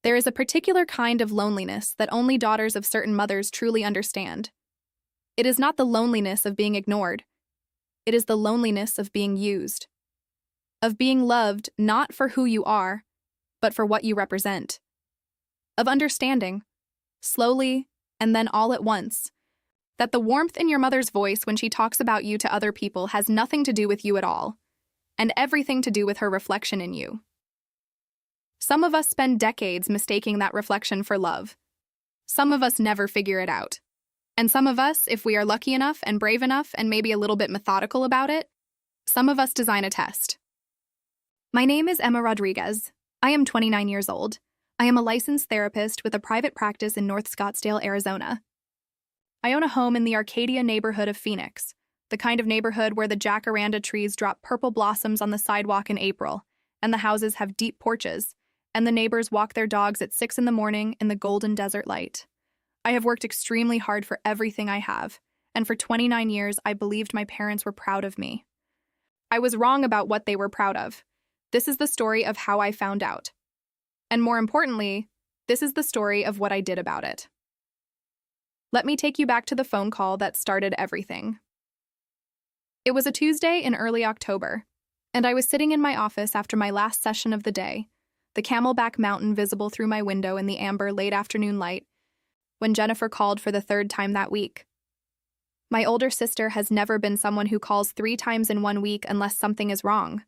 There is a particular kind of loneliness that only daughters of certain mothers truly understand. It is not the loneliness of being ignored. It is the loneliness of being used. Of being loved not for who you are, but for what you represent. Of understanding, slowly and then all at once, that the warmth in your mother's voice when she talks about you to other people has nothing to do with you at all, and everything to do with her reflection in you. Some of us spend decades mistaking that reflection for love. Some of us never figure it out. And some of us, if we are lucky enough and brave enough and maybe a little bit methodical about it, some of us design a test. My name is Emma Rodriguez. I am 29 years old. I am a licensed therapist with a private practice in North Scottsdale, Arizona. I own a home in the Arcadia neighborhood of Phoenix, the kind of neighborhood where the jacaranda trees drop purple blossoms on the sidewalk in April, and the houses have deep porches, and the neighbors walk their dogs at 6 in the morning in the golden desert light. I have worked extremely hard for everything I have, and for 29 years I believed my parents were proud of me. I was wrong about what they were proud of. This is the story of how I found out. And more importantly, this is the story of what I did about it. Let me take you back to the phone call that started everything. It was a Tuesday in early October, and I was sitting in my office after my last session of the day, the Camelback Mountain visible through my window in the amber late afternoon light, when Jennifer called for the third time that week. My older sister has never been someone who calls 3 times in 1 week unless something is wrong.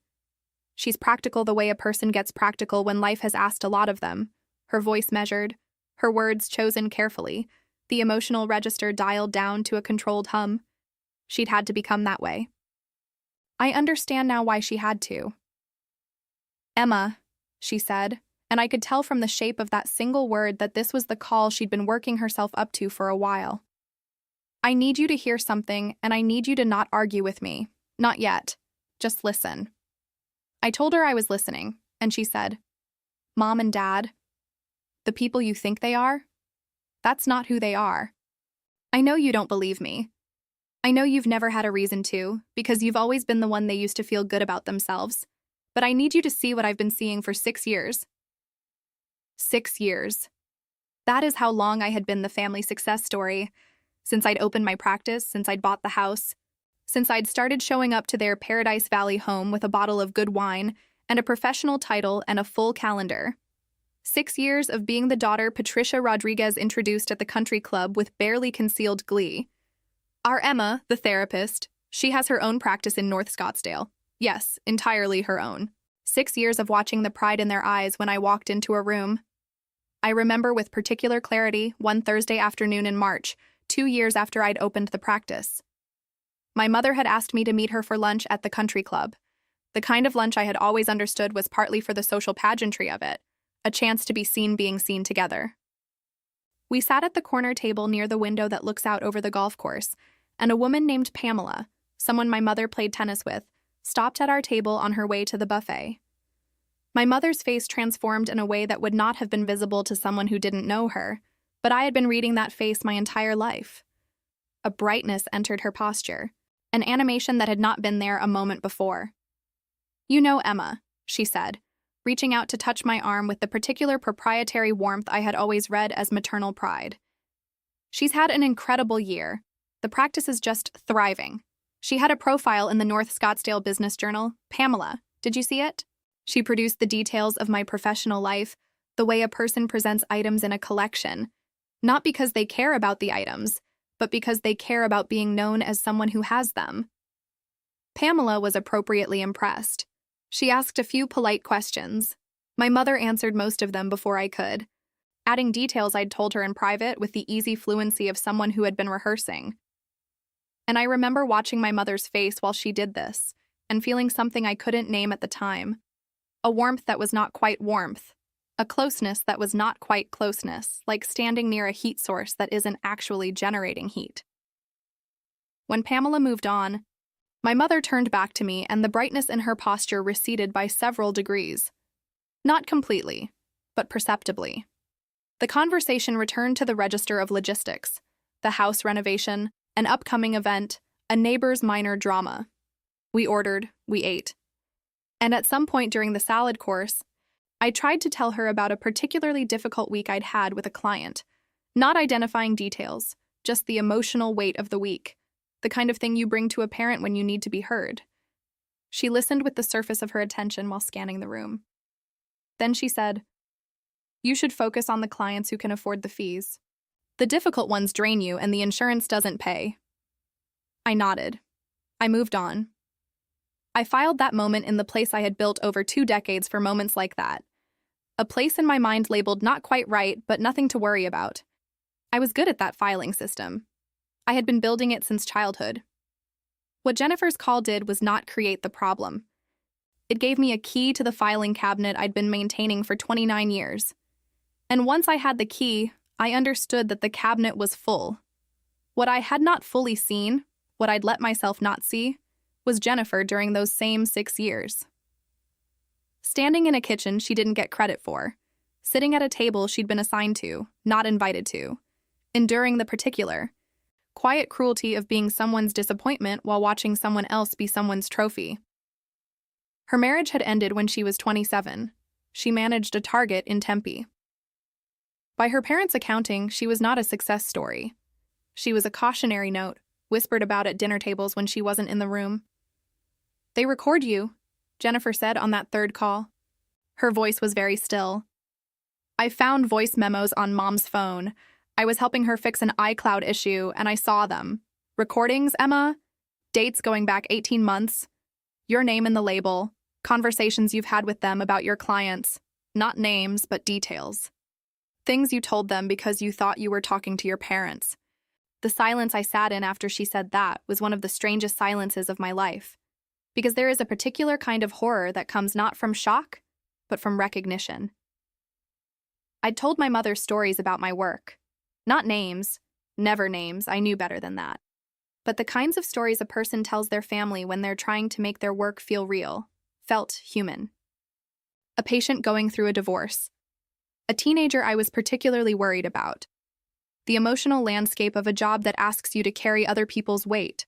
She's practical the way a person gets practical when life has asked a lot of them, her voice measured, her words chosen carefully, the emotional register dialed down to a controlled hum. She'd had to become that way. I understand now why she had to. "Emma," she said, and I could tell from the shape of that single word that this was the call she'd been working herself up to for a while. "I need you to hear something, and I need you to not argue with me. Not yet. Just listen." I told her I was listening, and she said, "Mom and Dad, the people you think they are, that's not who they are. I know you don't believe me. I know you've never had a reason to, because you've always been the one they used to feel good about themselves. But I need you to see what I've been seeing for 6 years. 6 years. That is how long I had been the family success story. Since I'd opened my practice, since I'd bought the house, since I'd started showing up to their Paradise Valley home with a bottle of good wine and a professional title and a full calendar. 6 years of being the daughter Patricia Rodriguez introduced at the country club with barely concealed glee. Our Emma, the therapist, she has her own practice in North Scottsdale. Yes, entirely her own. 6 years of watching the pride in their eyes when I walked into a room. I remember with particular clarity one Thursday afternoon in March, 2 years after I'd opened the practice. My mother had asked me to meet her for lunch at the country club. The kind of lunch I had always understood was partly for the social pageantry of it, a chance to be seen being seen together. We sat at the corner table near the window that looks out over the golf course, and a woman named Pamela, someone my mother played tennis with, stopped at our table on her way to the buffet. My mother's face transformed in a way that would not have been visible to someone who didn't know her, but I had been reading that face my entire life. A brightness entered her posture, an animation that had not been there a moment before. "You know Emma," she said, reaching out to touch my arm with the particular proprietary warmth I had always read as maternal pride. "She's had an incredible year. The practice is just thriving. She had a profile in the North Scottsdale Business Journal. Pamela, did you see it? She produced the details of my professional life, the way a person presents items in a collection, not because they care about the items, but because they care about being known as someone who has them." Pamela was appropriately impressed. She asked a few polite questions. My mother answered most of them before I could, adding details I'd told her in private with the easy fluency of someone who had been rehearsing. And I remember watching my mother's face while she did this, and feeling something I couldn't name at the time. A warmth that was not quite warmth. A closeness that was not quite closeness, like standing near a heat source that isn't actually generating heat. When Pamela moved on, my mother turned back to me and the brightness in her posture receded by several degrees. Not completely, but perceptibly. The conversation returned to the register of logistics, the house renovation, an upcoming event, a neighbor's minor drama. We ordered, we ate. And at some point during the salad course, I tried to tell her about a particularly difficult week I'd had with a client, not identifying details, just the emotional weight of the week, the kind of thing you bring to a parent when you need to be heard. She listened with the surface of her attention while scanning the room. Then she said, "You should focus on the clients who can afford the fees. The difficult ones drain you and the insurance doesn't pay." I nodded. I moved on. I filed that moment in the place I had built over 2 decades for moments like that. A place in my mind labeled not quite right, but nothing to worry about. I was good at that filing system. I had been building it since childhood. What Jennifer's call did was not create the problem. It gave me a key to the filing cabinet I'd been maintaining for 29 years. And once I had the key, I understood that the cabinet was full. What I had not fully seen, what I'd let myself not see, was Jennifer during those same 6 years. Standing in a kitchen she didn't get credit for, sitting at a table she'd been assigned to, not invited to, enduring the particular, quiet cruelty of being someone's disappointment while watching someone else be someone's trophy. Her marriage had ended when she was 27. She managed a Target in Tempe. By her parents' accounting, she was not a success story. She was a cautionary note, whispered about at dinner tables when she wasn't in the room. "They record you," Jennifer said on that third call. Her voice was very still. I found voice memos on Mom's phone. I was helping her fix an iCloud issue, and I saw them. "Recordings, Emma? Dates going back 18 months. Your name in the label. Conversations you've had with them about your clients. Not names, but details. Things you told them because you thought you were talking to your parents." The silence I sat in after she said that was one of the strangest silences of my life, because there is a particular kind of horror that comes not from shock, but from recognition. I'd told my mother stories about my work. Not names, never names, I knew better than that. But the kinds of stories a person tells their family when they're trying to make their work feel real, felt human. A patient going through a divorce. A teenager I was particularly worried about. The emotional landscape of a job that asks you to carry other people's weight.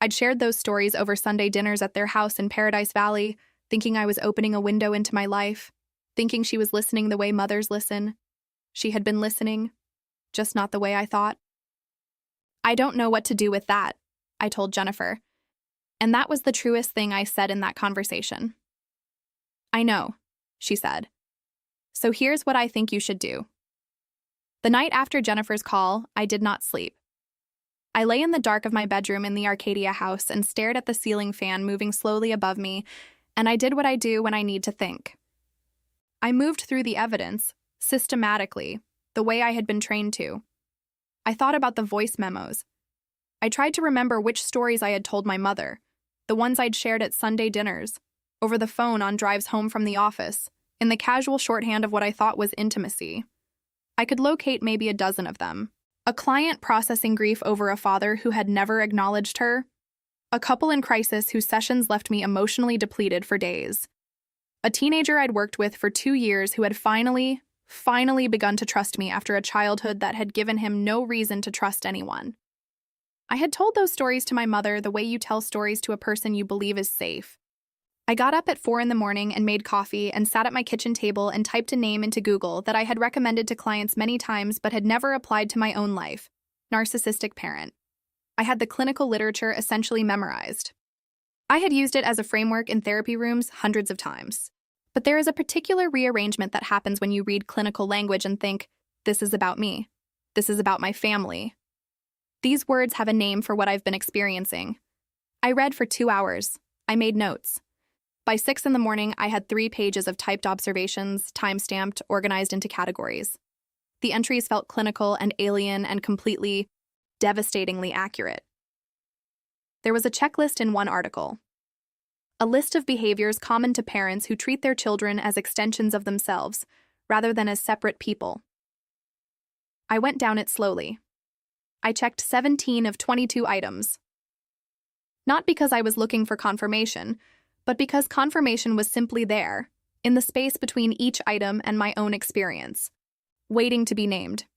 I'd shared those stories over Sunday dinners at their house in Paradise Valley, thinking I was opening a window into my life, thinking she was listening the way mothers listen. She had been listening, just not the way I thought. "I don't know what to do with that," I told Jennifer. And that was the truest thing I said in that conversation. "I know," she said. "So here's what I think you should do." The night after Jennifer's call, I did not sleep. I lay in the dark of my bedroom in the Arcadia house and stared at the ceiling fan moving slowly above me, and I did what I do when I need to think. I moved through the evidence, systematically, the way I had been trained to. I thought about the voice memos. I tried to remember which stories I had told my mother, the ones I'd shared at Sunday dinners, over the phone on drives home from the office, in the casual shorthand of what I thought was intimacy. I could locate maybe a dozen of them. A client processing grief over a father who had never acknowledged her. A couple in crisis whose sessions left me emotionally depleted for days. A teenager I'd worked with for 2 years who had finally begun to trust me after a childhood that had given him no reason to trust anyone. I had told those stories to my mother the way you tell stories to a person you believe is safe. I got up at 4 in the morning and made coffee and sat at my kitchen table and typed a name into Google that I had recommended to clients many times but had never applied to my own life: narcissistic parent. I had the clinical literature essentially memorized. I had used it as a framework in therapy rooms hundreds of times. But there is a particular rearrangement that happens when you read clinical language and think, "This is about me. This is about my family." These words have a name for what I've been experiencing. I read for 2 hours. I made notes. By 6 in the morning, I had 3 pages of typed observations, time-stamped, organized into categories. The entries felt clinical and alien and completely, devastatingly accurate. There was a checklist in one article. A list of behaviors common to parents who treat their children as extensions of themselves, rather than as separate people. I went down it slowly. I checked 17 of 22 items. Not because I was looking for confirmation, but because confirmation was simply there, in the space between each item and my own experience, waiting to be named.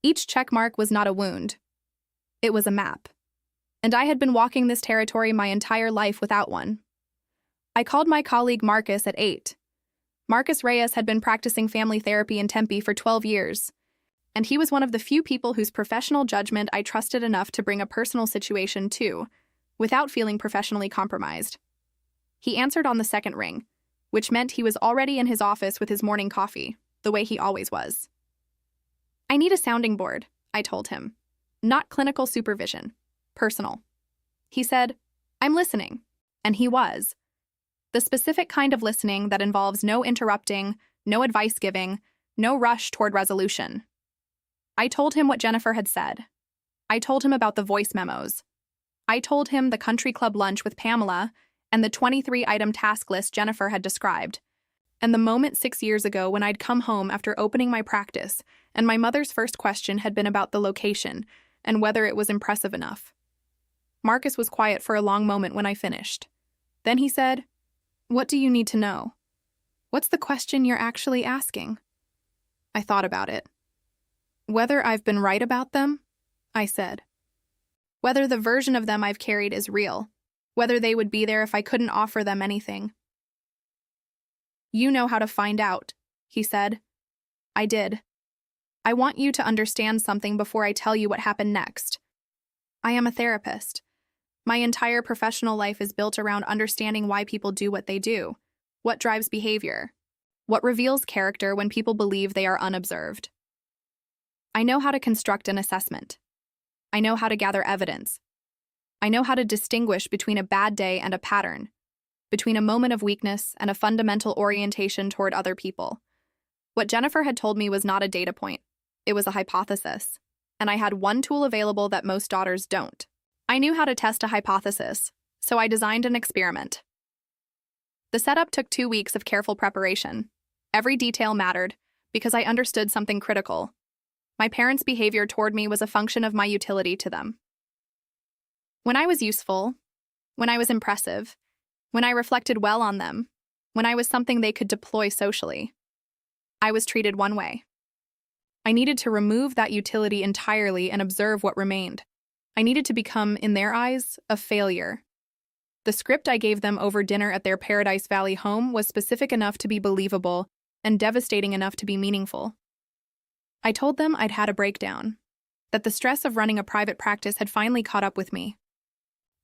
Each checkmark was not a wound. It was a map. And I had been walking this territory my entire life without one. I called my colleague Marcus at 8. Marcus Reyes had been practicing family therapy in Tempe for 12 years, and he was one of the few people whose professional judgment I trusted enough to bring a personal situation to, without feeling professionally compromised. He answered on the second ring, which meant he was already in his office with his morning coffee, the way he always was. "I need a sounding board," I told him. "Not clinical supervision. Personal." He said, "I'm listening." And he was. The specific kind of listening that involves no interrupting, no advice giving, no rush toward resolution. I told him what Jennifer had said. I told him about the voice memos. I told him the country club lunch with Pamela and the 23-item task list Jennifer had described, and the moment 6 years ago when I'd come home after opening my practice and my mother's first question had been about the location and whether it was impressive enough. Marcus was quiet for a long moment when I finished. Then he said, "What do you need to know? What's the question you're actually asking?" I thought about it. "Whether I've been right about them," I said. "Whether the version of them I've carried is real. Whether they would be there if I couldn't offer them anything." "You know how to find out," he said. I did. "I want you to understand something before I tell you what happened next. I am a therapist. My entire professional life is built around understanding why people do what they do, what drives behavior, what reveals character when people believe they are unobserved. I know how to construct an assessment. I know how to gather evidence. I know how to distinguish between a bad day and a pattern, between a moment of weakness and a fundamental orientation toward other people. What Jennifer had told me was not a data point. It was a hypothesis, and I had one tool available that most daughters don't. I knew how to test a hypothesis, so I designed an experiment. The setup took 2 weeks of careful preparation. Every detail mattered, because I understood something critical. My parents' behavior toward me was a function of my utility to them. When I was useful, when I was impressive, when I reflected well on them, when I was something they could deploy socially, I was treated one way. I needed to remove that utility entirely and observe what remained. I needed to become, in their eyes, a failure. The script I gave them over dinner at their Paradise Valley home was specific enough to be believable and devastating enough to be meaningful. I told them I'd had a breakdown, that the stress of running a private practice had finally caught up with me,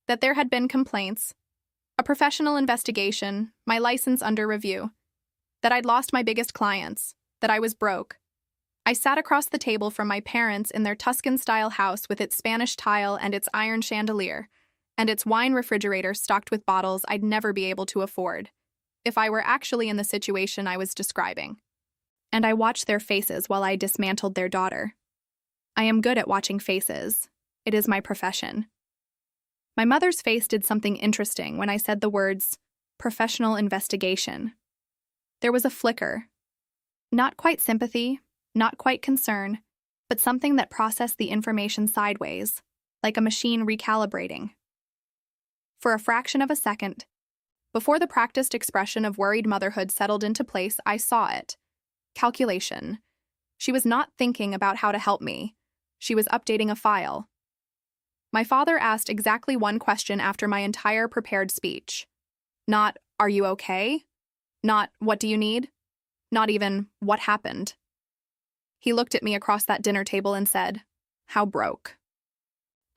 that there had been complaints, a professional investigation, my license under review, that I'd lost my biggest clients, that I was broke. I sat across the table from my parents in their Tuscan-style house with its Spanish tile and its iron chandelier, and its wine refrigerator stocked with bottles I'd never be able to afford, if I were actually in the situation I was describing. And I watched their faces while I dismantled their daughter. I am good at watching faces. It is my profession. My mother's face did something interesting when I said the words, "professional investigation." There was a flicker. Not quite sympathy, not quite concern, but something that processed the information sideways, like a machine recalibrating. For a fraction of a second, before the practiced expression of worried motherhood settled into place, I saw it. Calculation. She was not thinking about how to help me. She was updating a file. My father asked exactly one question after my entire prepared speech. Not, "Are you okay?" Not, "What do you need?" Not even, "What happened?" He looked at me across that dinner table and said, "How broke?"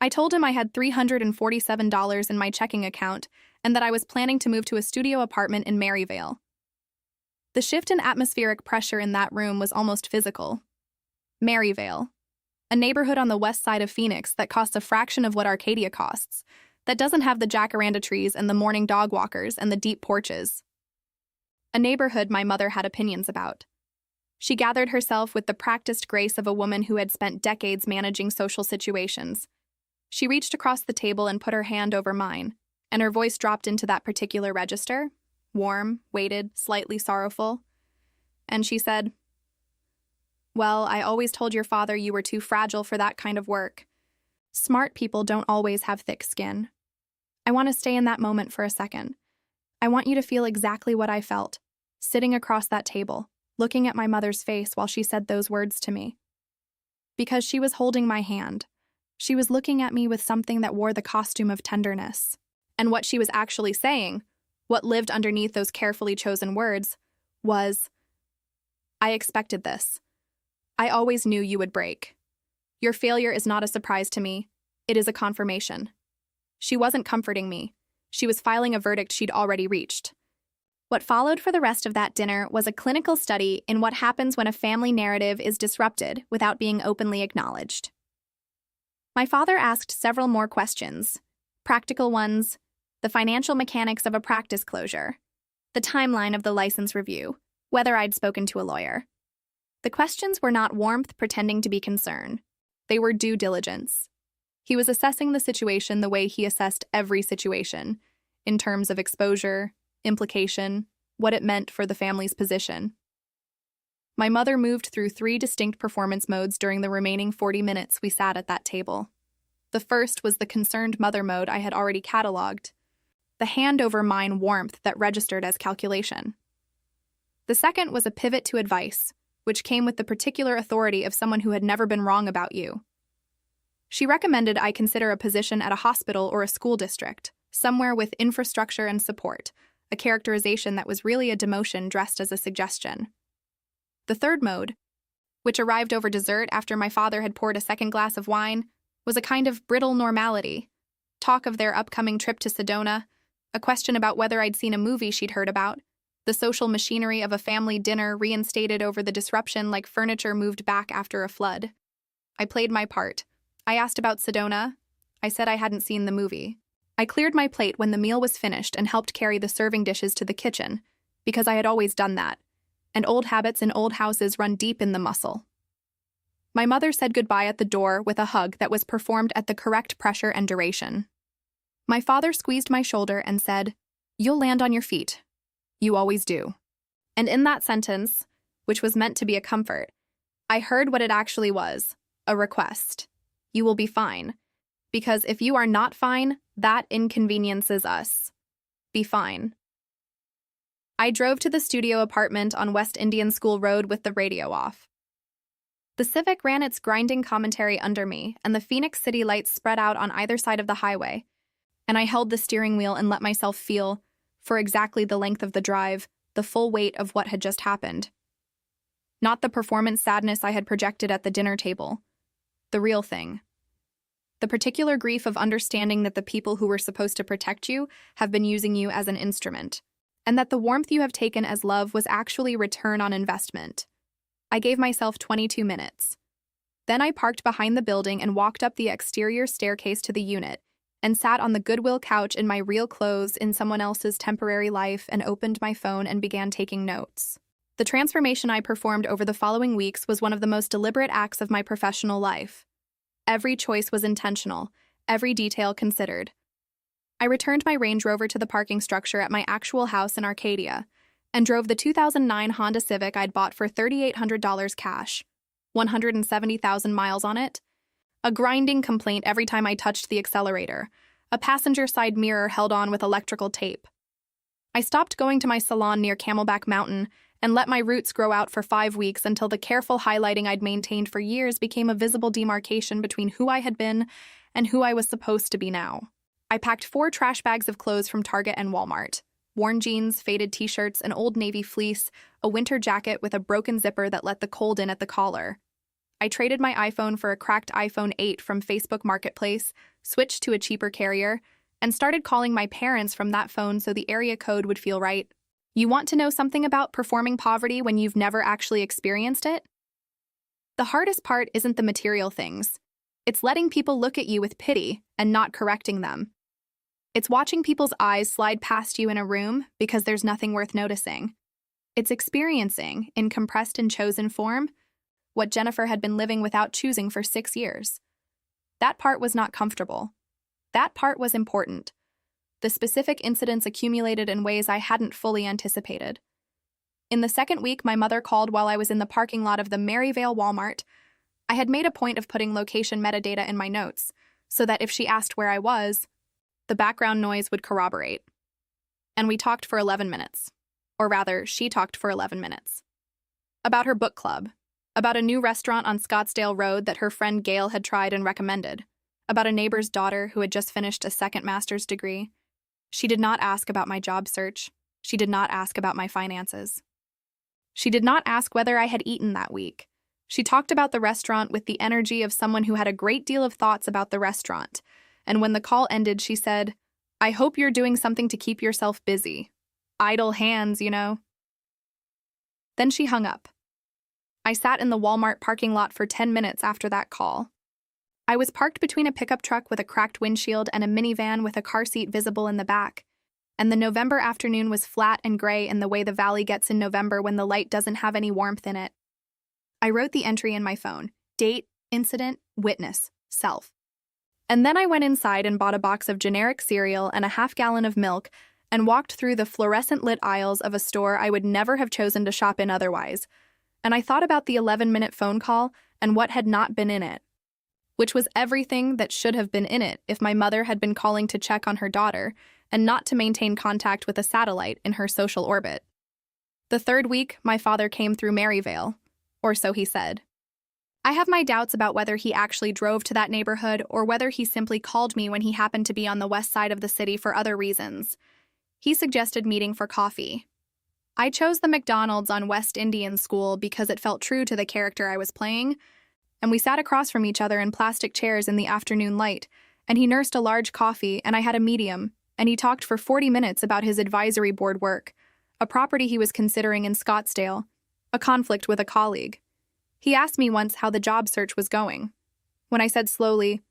I told him I had $347 in my checking account and that I was planning to move to a studio apartment in Maryvale. The shift in atmospheric pressure in that room was almost physical. Maryvale, a neighborhood on the west side of Phoenix that costs a fraction of what Arcadia costs, that doesn't have the jacaranda trees and the morning dog walkers and the deep porches. A neighborhood my mother had opinions about. She gathered herself with the practiced grace of a woman who had spent decades managing social situations. She reached across the table and put her hand over mine, and her voice dropped into that particular register, warm, weighted, slightly sorrowful. And she said, "Well, I always told your father you were too fragile for that kind of work. Smart people don't always have thick skin." I want to stay in that moment for a second. I want you to feel exactly what I felt, sitting across that table, looking at my mother's face while she said those words to me. Because she was holding my hand. She was looking at me with something that wore the costume of tenderness. And what she was actually saying, what lived underneath those carefully chosen words, was, "I expected this. I always knew you would break. Your failure is not a surprise to me. It is a confirmation." She wasn't comforting me. She was filing a verdict she'd already reached. What followed for the rest of that dinner was a clinical study in what happens when a family narrative is disrupted without being openly acknowledged. My father asked several more questions, practical ones, the financial mechanics of a practice closure, the timeline of the license review, whether I'd spoken to a lawyer. The questions were not warmth pretending to be concern. They were due diligence. He was assessing the situation the way he assessed every situation, in terms of exposure, implication, what it meant for the family's position. My mother moved through 3 distinct performance modes during the remaining 40 minutes we sat at that table. The first was the concerned mother mode I had already cataloged, the hand-over-mine warmth that registered as calculation. The second was a pivot to advice, which came with the particular authority of someone who had never been wrong about you. She recommended I consider a position at a hospital or a school district, somewhere with infrastructure and support, a characterization that was really a demotion dressed as a suggestion. The third mode, which arrived over dessert after my father had poured a second glass of wine, was a kind of brittle normality. Talk of their upcoming trip to Sedona, a question about whether I'd seen a movie she'd heard about, the social machinery of a family dinner reinstated over the disruption like furniture moved back after a flood. I played my part. I asked about Sedona. I said I hadn't seen the movie. I cleared my plate when the meal was finished and helped carry the serving dishes to the kitchen, because I had always done that, and old habits in old houses run deep in the muscle. My mother said goodbye at the door with a hug that was performed at the correct pressure and duration. My father squeezed my shoulder and said, "You'll land on your feet. You always do." And in that sentence, which was meant to be a comfort, I heard what it actually was, a request. You will be fine. Because if you are not fine, that inconveniences us. Be fine. I drove to the studio apartment on West Indian School Road with the radio off. The Civic ran its grinding commentary under me, and the Phoenix city lights spread out on either side of the highway, and I held the steering wheel and let myself feel, for exactly the length of the drive, the full weight of what had just happened. Not the performance sadness I had projected at the dinner table. The real thing. The particular grief of understanding that the people who were supposed to protect you have been using you as an instrument, and that the warmth you have taken as love was actually return on investment. I gave myself 22 minutes. Then I parked behind the building and walked up the exterior staircase to the unit, and sat on the Goodwill couch in my real clothes in someone else's temporary life and opened my phone and began taking notes. The transformation I performed over the following weeks was one of the most deliberate acts of my professional life. Every choice was intentional, every detail considered. I returned my Range Rover to the parking structure at my actual house in Arcadia, and drove the 2009 Honda Civic I'd bought for $3,800 cash, 170,000 miles on it, a grinding complaint every time I touched the accelerator, a passenger side mirror held on with electrical tape. I stopped going to my salon near Camelback Mountain and let my roots grow out for 5 weeks until the careful highlighting I'd maintained for years became a visible demarcation between who I had been and who I was supposed to be now. I packed 4 trash bags of clothes from Target and Walmart. Worn jeans, faded t-shirts, an old navy fleece, a winter jacket with a broken zipper that let the cold in at the collar. I traded my iPhone for a cracked iPhone 8 from Facebook Marketplace, switched to a cheaper carrier, and started calling my parents from that phone so the area code would feel right. You want to know something about performing poverty when you've never actually experienced it? The hardest part isn't the material things. It's letting people look at you with pity and not correcting them. It's watching people's eyes slide past you in a room because there's nothing worth noticing. It's experiencing, in compressed and chosen form, what Jennifer had been living without choosing for 6 years. That part was not comfortable. That part was important. The specific incidents accumulated in ways I hadn't fully anticipated. In the second week my mother called while I was in the parking lot of the Maryvale Walmart. I had made a point of putting location metadata in my notes, so that if she asked where I was, the background noise would corroborate. And we talked for 11 minutes. Or rather, she talked for 11 minutes. About her book club. About a new restaurant on Scottsdale Road that her friend Gail had tried and recommended. About a neighbor's daughter who had just finished a second master's degree. She did not ask about my job search. She did not ask about my finances. She did not ask whether I had eaten that week. She talked about the restaurant with the energy of someone who had a great deal of thoughts about the restaurant. And when the call ended, she said, "I hope you're doing something to keep yourself busy. Idle hands, you know." Then she hung up. I sat in the Walmart parking lot for 10 minutes after that call. I was parked between a pickup truck with a cracked windshield and a minivan with a car seat visible in the back. And the November afternoon was flat and gray in the way the valley gets in November when the light doesn't have any warmth in it. I wrote the entry in my phone: date, incident, witness, self. And then I went inside and bought a box of generic cereal and a half-gallon of milk and walked through the fluorescent-lit aisles of a store I would never have chosen to shop in otherwise. And I thought about the 11-minute phone call and what had not been in it, which was everything that should have been in it if my mother had been calling to check on her daughter and not to maintain contact with a satellite in her social orbit. The third week, my father came through Maryvale, or so he said. I have my doubts about whether he actually drove to that neighborhood or whether he simply called me when he happened to be on the west side of the city for other reasons. He suggested meeting for coffee. I chose the McDonald's on West Indian School because it felt true to the character I was playing, and we sat across from each other in plastic chairs in the afternoon light, and he nursed a large coffee and I had a medium, and he talked for 40 minutes about his advisory board work, a property he was considering in Scottsdale, a conflict with a colleague. He asked me once how the job search was going. When I said slowly,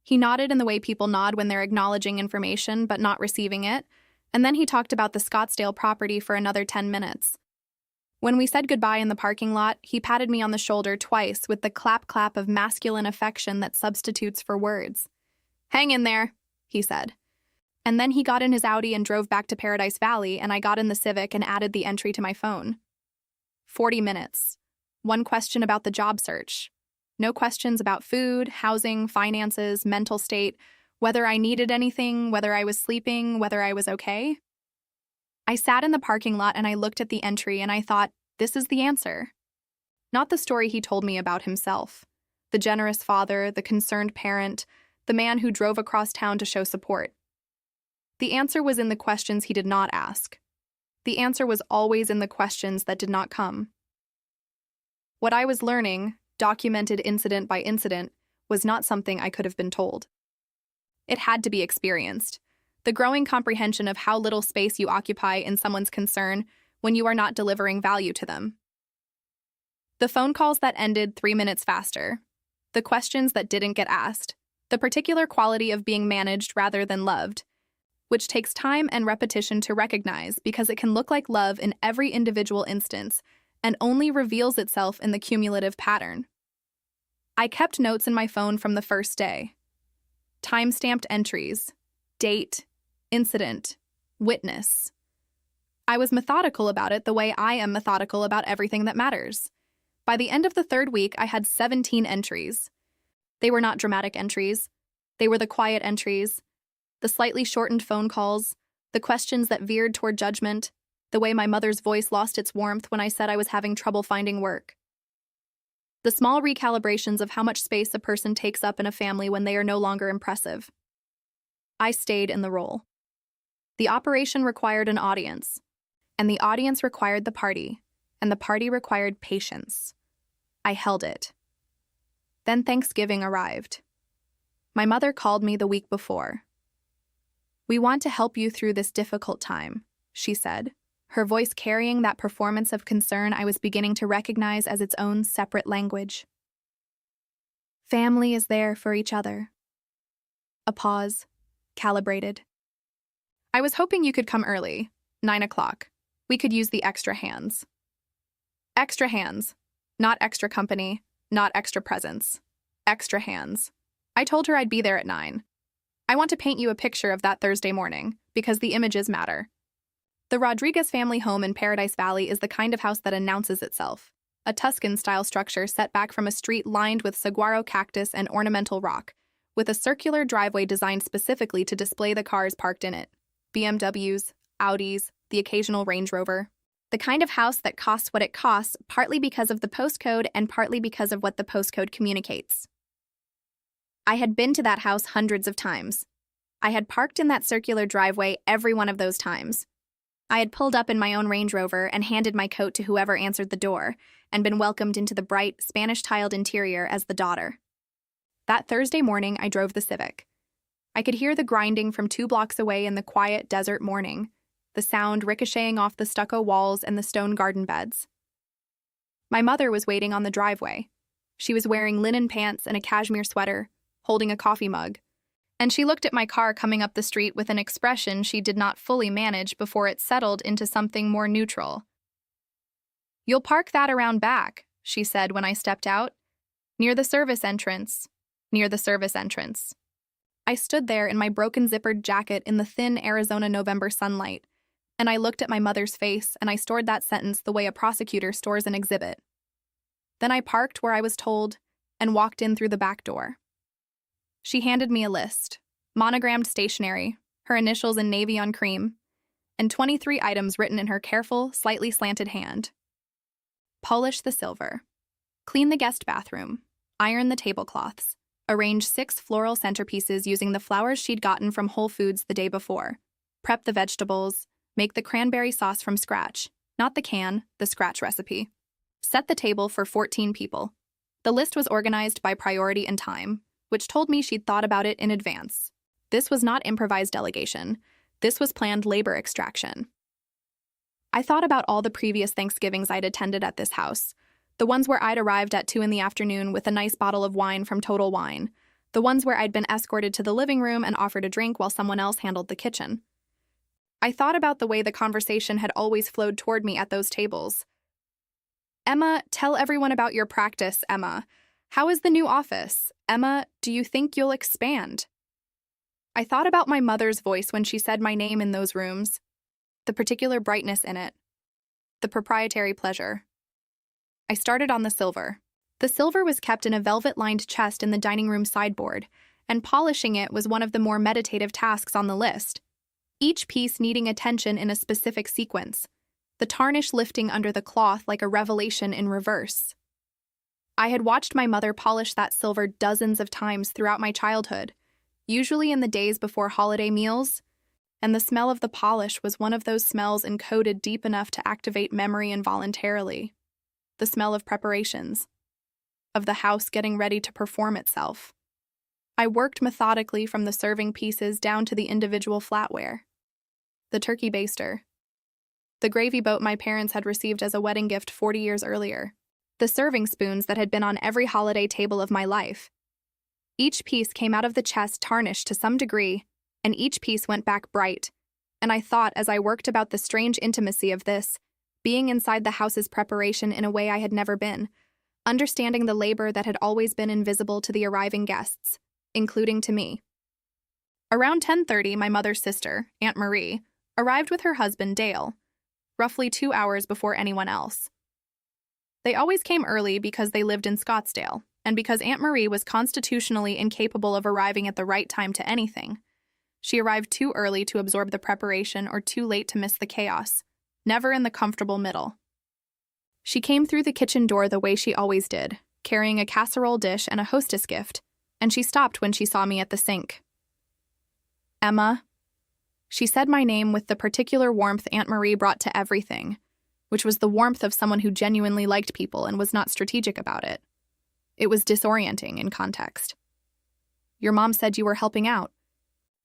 he nodded in the way people nod when they're acknowledging information but not receiving it, and then he talked about the Scottsdale property for another 10 minutes. When we said goodbye in the parking lot, he patted me on the shoulder twice with the clap-clap of masculine affection that substitutes for words. "Hang in there," he said. And then he got in his Audi and drove back to Paradise Valley, and I got in the Civic and added the entry to my phone. 40 minutes. One question about the job search. No questions about food, housing, finances, mental state, whether I needed anything, whether I was sleeping, whether I was okay. I sat in the parking lot and I looked at the entry and I thought, this is the answer. Not the story he told me about himself. The generous father, the concerned parent, the man who drove across town to show support. The answer was in the questions he did not ask. The answer was always in the questions that did not come. What I was learning, documented incident by incident, was not something I could have been told. It had to be experienced. The growing comprehension of how little space you occupy in someone's concern when you are not delivering value to them. The phone calls that ended 3 minutes faster. The questions that didn't get asked. The particular quality of being managed rather than loved, which takes time and repetition to recognize because it can look like love in every individual instance and only reveals itself in the cumulative pattern. I kept notes in my phone from the first day. Time-stamped entries, date, incident, witness. I was methodical about it the way I am methodical about everything that matters. By the end of the third week, I had 17 entries. They were not dramatic entries. They were the quiet entries, the slightly shortened phone calls, the questions that veered toward judgment, the way my mother's voice lost its warmth when I said I was having trouble finding work. The small recalibrations of how much space a person takes up in a family when they are no longer impressive. I stayed in the role. The operation required an audience, and the audience required the party, and the party required patience. I held it. Then Thanksgiving arrived. My mother called me the week before. "We want to help you through this difficult time," she said, her voice carrying that performance of concern I was beginning to recognize as its own separate language. Family is there for each other. A pause. Calibrated. "I was hoping you could come early. 9 o'clock. We could use the extra hands." Extra hands. Not extra company. Not extra presents. Extra hands. I told her I'd be there at 9. I want to paint you a picture of that Thursday morning, because the images matter. The Rodriguez family home in Paradise Valley is the kind of house that announces itself. A Tuscan-style structure set back from a street lined with saguaro cactus and ornamental rock, with a circular driveway designed specifically to display the cars parked in it. BMWs, Audis, the occasional Range Rover. The kind of house that costs what it costs, partly because of the postcode and partly because of what the postcode communicates. I had been to that house hundreds of times. I had parked in that circular driveway every one of those times. I had pulled up in my own Range Rover and handed my coat to whoever answered the door, and been welcomed into the bright, Spanish-tiled interior as the daughter. That Thursday morning, I drove the Civic. I could hear the grinding from 2 blocks away in the quiet desert morning, the sound ricocheting off the stucco walls and the stone garden beds. My mother was waiting on the driveway. She was wearing linen pants and a cashmere sweater, holding a coffee mug, and she looked at my car coming up the street with an expression she did not fully manage before it settled into something more neutral. "You'll park that around back," she said when I stepped out. "Near the service entrance. Near the service entrance." I stood there in my broken zippered jacket in the thin Arizona November sunlight, and I looked at my mother's face and I stored that sentence the way a prosecutor stores an exhibit. Then I parked where I was told and walked in through the back door. She handed me a list, monogrammed stationery, her initials in navy on cream, and 23 items written in her careful, slightly slanted hand. Polish the silver. Clean the guest bathroom. Iron the tablecloths. Arrange 6 floral centerpieces using the flowers she'd gotten from Whole Foods the day before. Prep the vegetables. Make the cranberry sauce from scratch. Not the can, the scratch recipe. Set the table for 14 people. The list was organized by priority and time, which told me she'd thought about it in advance. This was not improvised delegation. This was planned labor extraction. I thought about all the previous Thanksgivings I'd attended at this house, the ones where I'd arrived at 2 in the afternoon with a nice bottle of wine from Total Wine, the ones where I'd been escorted to the living room and offered a drink while someone else handled the kitchen. I thought about the way the conversation had always flowed toward me at those tables. "Emma, tell everyone about your practice, Emma. How is the new office? Emma, do you think you'll expand?" I thought about my mother's voice when she said my name in those rooms, the particular brightness in it, the proprietary pleasure. I started on the silver. The silver was kept in a velvet-lined chest in the dining room sideboard, and polishing it was one of the more meditative tasks on the list, each piece needing attention in a specific sequence, the tarnish lifting under the cloth like a revelation in reverse. I had watched my mother polish that silver dozens of times throughout my childhood, usually in the days before holiday meals, and the smell of the polish was one of those smells encoded deep enough to activate memory involuntarily. The smell of preparations, of the house getting ready to perform itself. I worked methodically from the serving pieces down to the individual flatware. The turkey baster. The gravy boat my parents had received as a wedding gift 40 years earlier. The serving spoons that had been on every holiday table of my life. Each piece came out of the chest tarnished to some degree, and each piece went back bright, and I thought as I worked about the strange intimacy of this, being inside the house's preparation in a way I had never been, understanding the labor that had always been invisible to the arriving guests, including to me. Around 10:30, my mother's sister, Aunt Marie, arrived with her husband, Dale, roughly 2 hours before anyone else. They always came early because they lived in Scottsdale, and because Aunt Marie was constitutionally incapable of arriving at the right time to anything. She arrived too early to absorb the preparation or too late to miss the chaos, never in the comfortable middle. She came through the kitchen door the way she always did, carrying a casserole dish and a hostess gift, and she stopped when she saw me at the sink. "Emma." She said my name with the particular warmth Aunt Marie brought to everything, which was the warmth of someone who genuinely liked people and was not strategic about it. It was disorienting in context. "Your mom said you were helping out.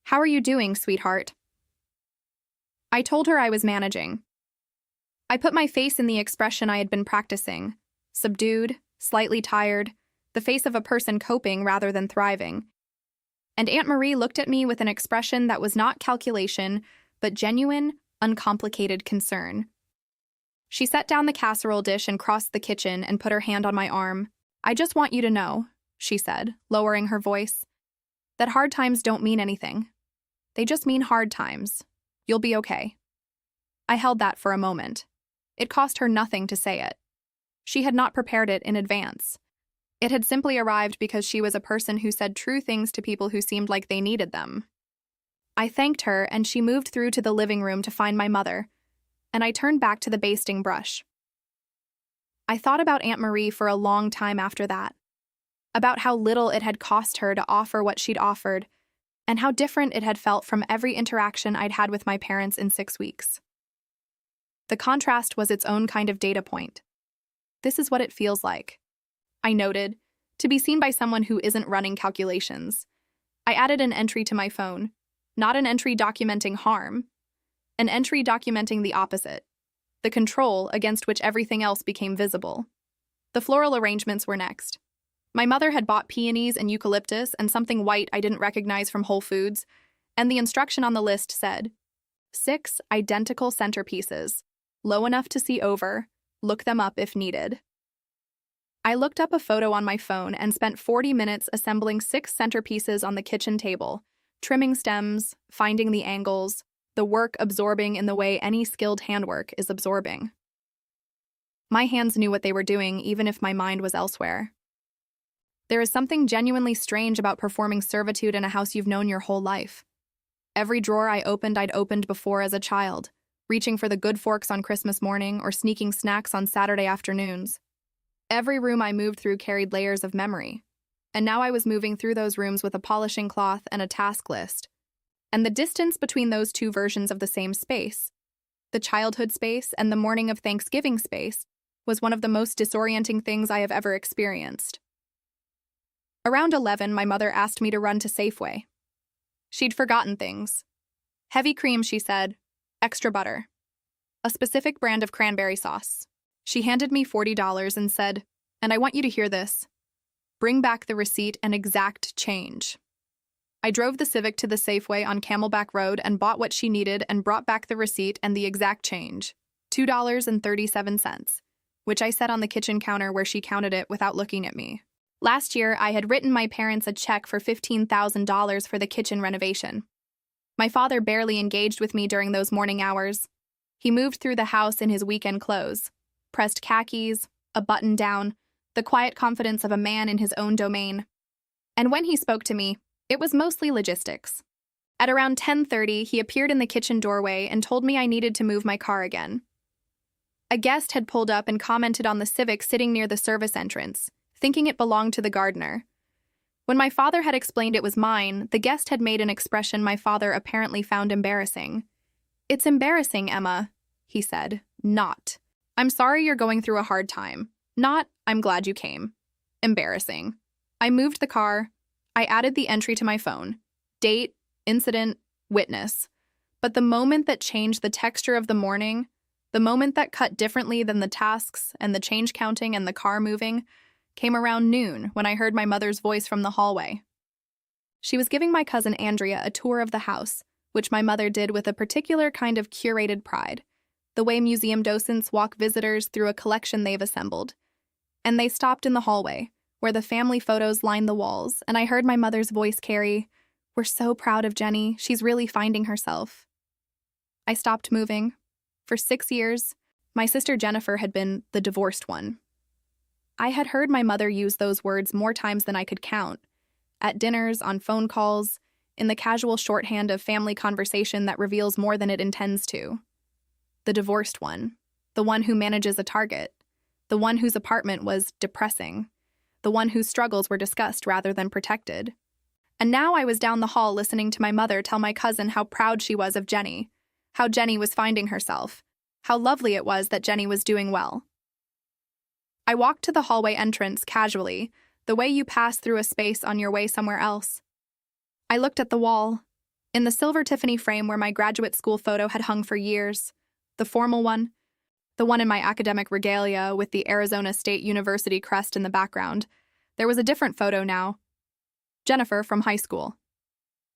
How are you doing, sweetheart?" I told her I was managing. I put my face in the expression I had been practicing, subdued, slightly tired, the face of a person coping rather than thriving. And Aunt Marie looked at me with an expression that was not calculation, but genuine, uncomplicated concern. She set down the casserole dish and crossed the kitchen and put her hand on my arm. "I just want you to know," she said, lowering her voice, "that hard times don't mean anything. They just mean hard times. You'll be okay." I held that for a moment. It cost her nothing to say it. She had not prepared it in advance. It had simply arrived because she was a person who said true things to people who seemed like they needed them. I thanked her, and she moved through to the living room to find my mother, and I turned back to the basting brush. I thought about Aunt Marie for a long time after that, about how little it had cost her to offer what she'd offered, and how different it had felt from every interaction I'd had with my parents in 6 weeks. The contrast was its own kind of data point. This is what it feels like, I noted, to be seen by someone who isn't running calculations. I added an entry to my phone, not an entry documenting harm, an entry documenting the opposite, the control against which everything else became visible. The floral arrangements were next. My mother had bought peonies and eucalyptus and something white I didn't recognize from Whole Foods, and the instruction on the list said, 6 identical centerpieces, low enough to see over, look them up if needed. I looked up a photo on my phone and spent 40 minutes assembling 6 centerpieces on the kitchen table, trimming stems, finding the angles, the work absorbing in the way any skilled handwork is absorbing. My hands knew what they were doing even if my mind was elsewhere. There is something genuinely strange about performing servitude in a house you've known your whole life. Every drawer I'd opened before as a child, reaching for the good forks on Christmas morning or sneaking snacks on Saturday afternoons. Every room I moved through carried layers of memory, and now I was moving through those rooms with a polishing cloth and a task list. And the distance between those two versions of the same space, the childhood space and the morning of Thanksgiving space, was one of the most disorienting things I have ever experienced. Around 11, my mother asked me to run to Safeway. She'd forgotten things. Heavy cream, she said. Extra butter. A specific brand of cranberry sauce. She handed me $40 and said, and I want you to hear this, bring back the receipt and exact change. I drove the Civic to the Safeway on Camelback Road and bought what she needed and brought back the receipt and the exact change, $2.37, which I set on the kitchen counter where she counted it without looking at me. Last year, I had written my parents a check for $15,000 for the kitchen renovation. My father barely engaged with me during those morning hours. He moved through the house in his weekend clothes, pressed khakis, a button down, the quiet confidence of a man in his own domain. And when he spoke to me, it was mostly logistics. At around 10:30, he appeared in the kitchen doorway and told me I needed to move my car again. A guest had pulled up and commented on the Civic sitting near the service entrance, thinking it belonged to the gardener. When my father had explained it was mine, the guest had made an expression my father apparently found embarrassing. It's embarrassing, Emma, he said, not. I'm sorry you're going through a hard time. Not, I'm glad you came. Embarrassing. I moved the car. I added the entry to my phone. Date, incident, witness. But the moment that changed the texture of the morning, the moment that cut differently than the tasks and the change counting and the car moving, came around noon when I heard my mother's voice from the hallway. She was giving my cousin Andrea a tour of the house, which my mother did with a particular kind of curated pride, the way museum docents walk visitors through a collection they've assembled. And they stopped in the hallway, where the family photos lined the walls, and I heard my mother's voice carry, "We're so proud of Jenny, she's really finding herself." I stopped moving. For 6 years, my sister Jennifer had been the divorced one. I had heard my mother use those words more times than I could count, at dinners, on phone calls, in the casual shorthand of family conversation that reveals more than it intends to. The divorced one, the one who manages a Target, the one whose apartment was depressing, the one whose struggles were discussed rather than protected. And now I was down the hall listening to my mother tell my cousin how proud she was of Jenny, how Jenny was finding herself, how lovely it was that Jenny was doing well. I walked to the hallway entrance casually, the way you pass through a space on your way somewhere else. I looked at the wall. In the silver Tiffany frame where my graduate school photo had hung for years, the formal one, the one in my academic regalia with the Arizona State University crest in the background, there was a different photo now. Jennifer from high school.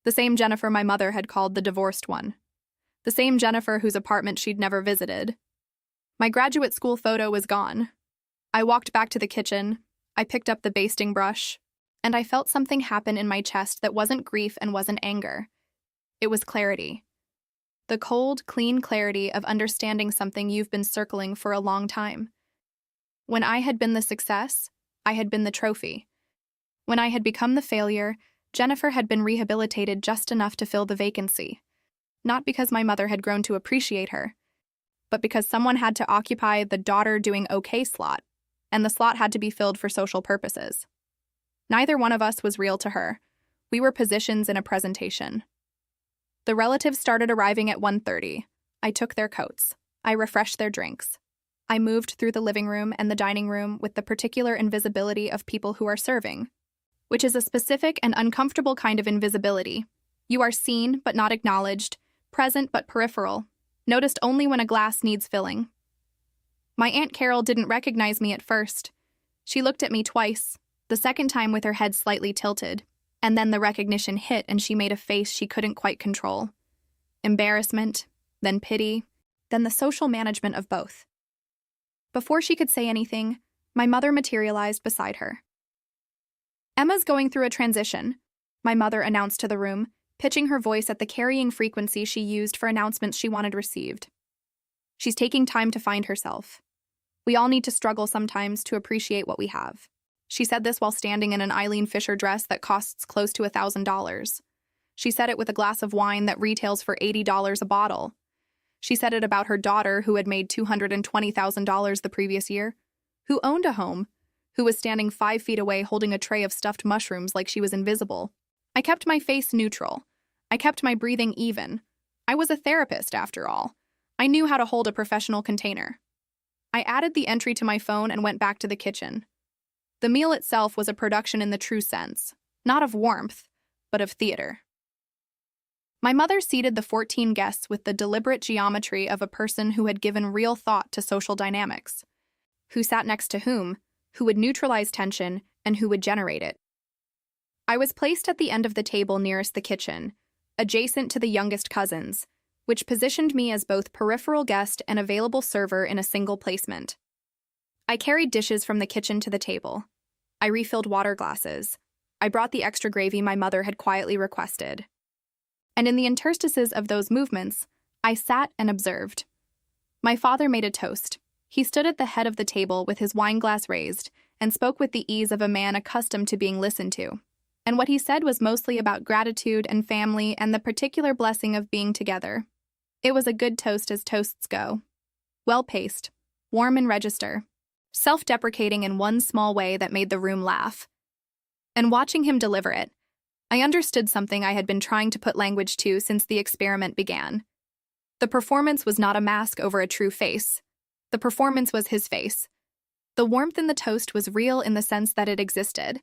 The same Jennifer my mother had called the divorced one. The same Jennifer whose apartment she'd never visited. My graduate school photo was gone. I walked back to the kitchen, I picked up the basting brush, and I felt something happen in my chest that wasn't grief and wasn't anger. It was clarity. The cold, clean clarity of understanding something you've been circling for a long time. When I had been the success, I had been the trophy. When I had become the failure, Jennifer had been rehabilitated just enough to fill the vacancy. Not because my mother had grown to appreciate her, but because someone had to occupy the daughter doing okay slot, and the slot had to be filled for social purposes. Neither one of us was real to her. We were positions in a presentation. The relatives started arriving at 1:30. I took their coats. I refreshed their drinks. I moved through the living room and the dining room with the particular invisibility of people who are serving, which is a specific and uncomfortable kind of invisibility. You are seen but not acknowledged, present but peripheral, noticed only when a glass needs filling. My Aunt Carol didn't recognize me at first. She looked at me twice, the second time with her head slightly tilted, and then the recognition hit and she made a face she couldn't quite control. Embarrassment, then pity, then the social management of both. Before she could say anything, my mother materialized beside her. "Emma's going through a transition," my mother announced to the room, pitching her voice at the carrying frequency she used for announcements she wanted received. "She's taking time to find herself. We all need to struggle sometimes to appreciate what we have." She said this while standing in an Eileen Fisher dress that costs close to $1,000. She said it with a glass of wine that retails for $80 a bottle. She said it about her daughter, who had made $220,000 the previous year, who owned a home, who was standing 5 feet away holding a tray of stuffed mushrooms like she was invisible. I kept my face neutral. I kept my breathing even. I was a therapist, after all. I knew how to hold a professional container. I added the entry to my phone and went back to the kitchen. The meal itself was a production in the true sense, not of warmth, but of theater. My mother seated the 14 guests with the deliberate geometry of a person who had given real thought to social dynamics. Who sat next to whom, who would neutralize tension, and who would generate it. I was placed at the end of the table nearest the kitchen, adjacent to the youngest cousins, which positioned me as both peripheral guest and available server in a single placement. I carried dishes from the kitchen to the table. I refilled water glasses. I brought the extra gravy my mother had quietly requested. And in the interstices of those movements, I sat and observed. My father made a toast. He stood at the head of the table with his wine glass raised and spoke with the ease of a man accustomed to being listened to. And what he said was mostly about gratitude and family and the particular blessing of being together. It was a good toast as toasts go. Well-paced, warm in register, self-deprecating in one small way that made the room laugh. And watching him deliver it, I understood something I had been trying to put language to since the experiment began. The performance was not a mask over a true face. The performance was his face. The warmth in the toast was real in the sense that it existed.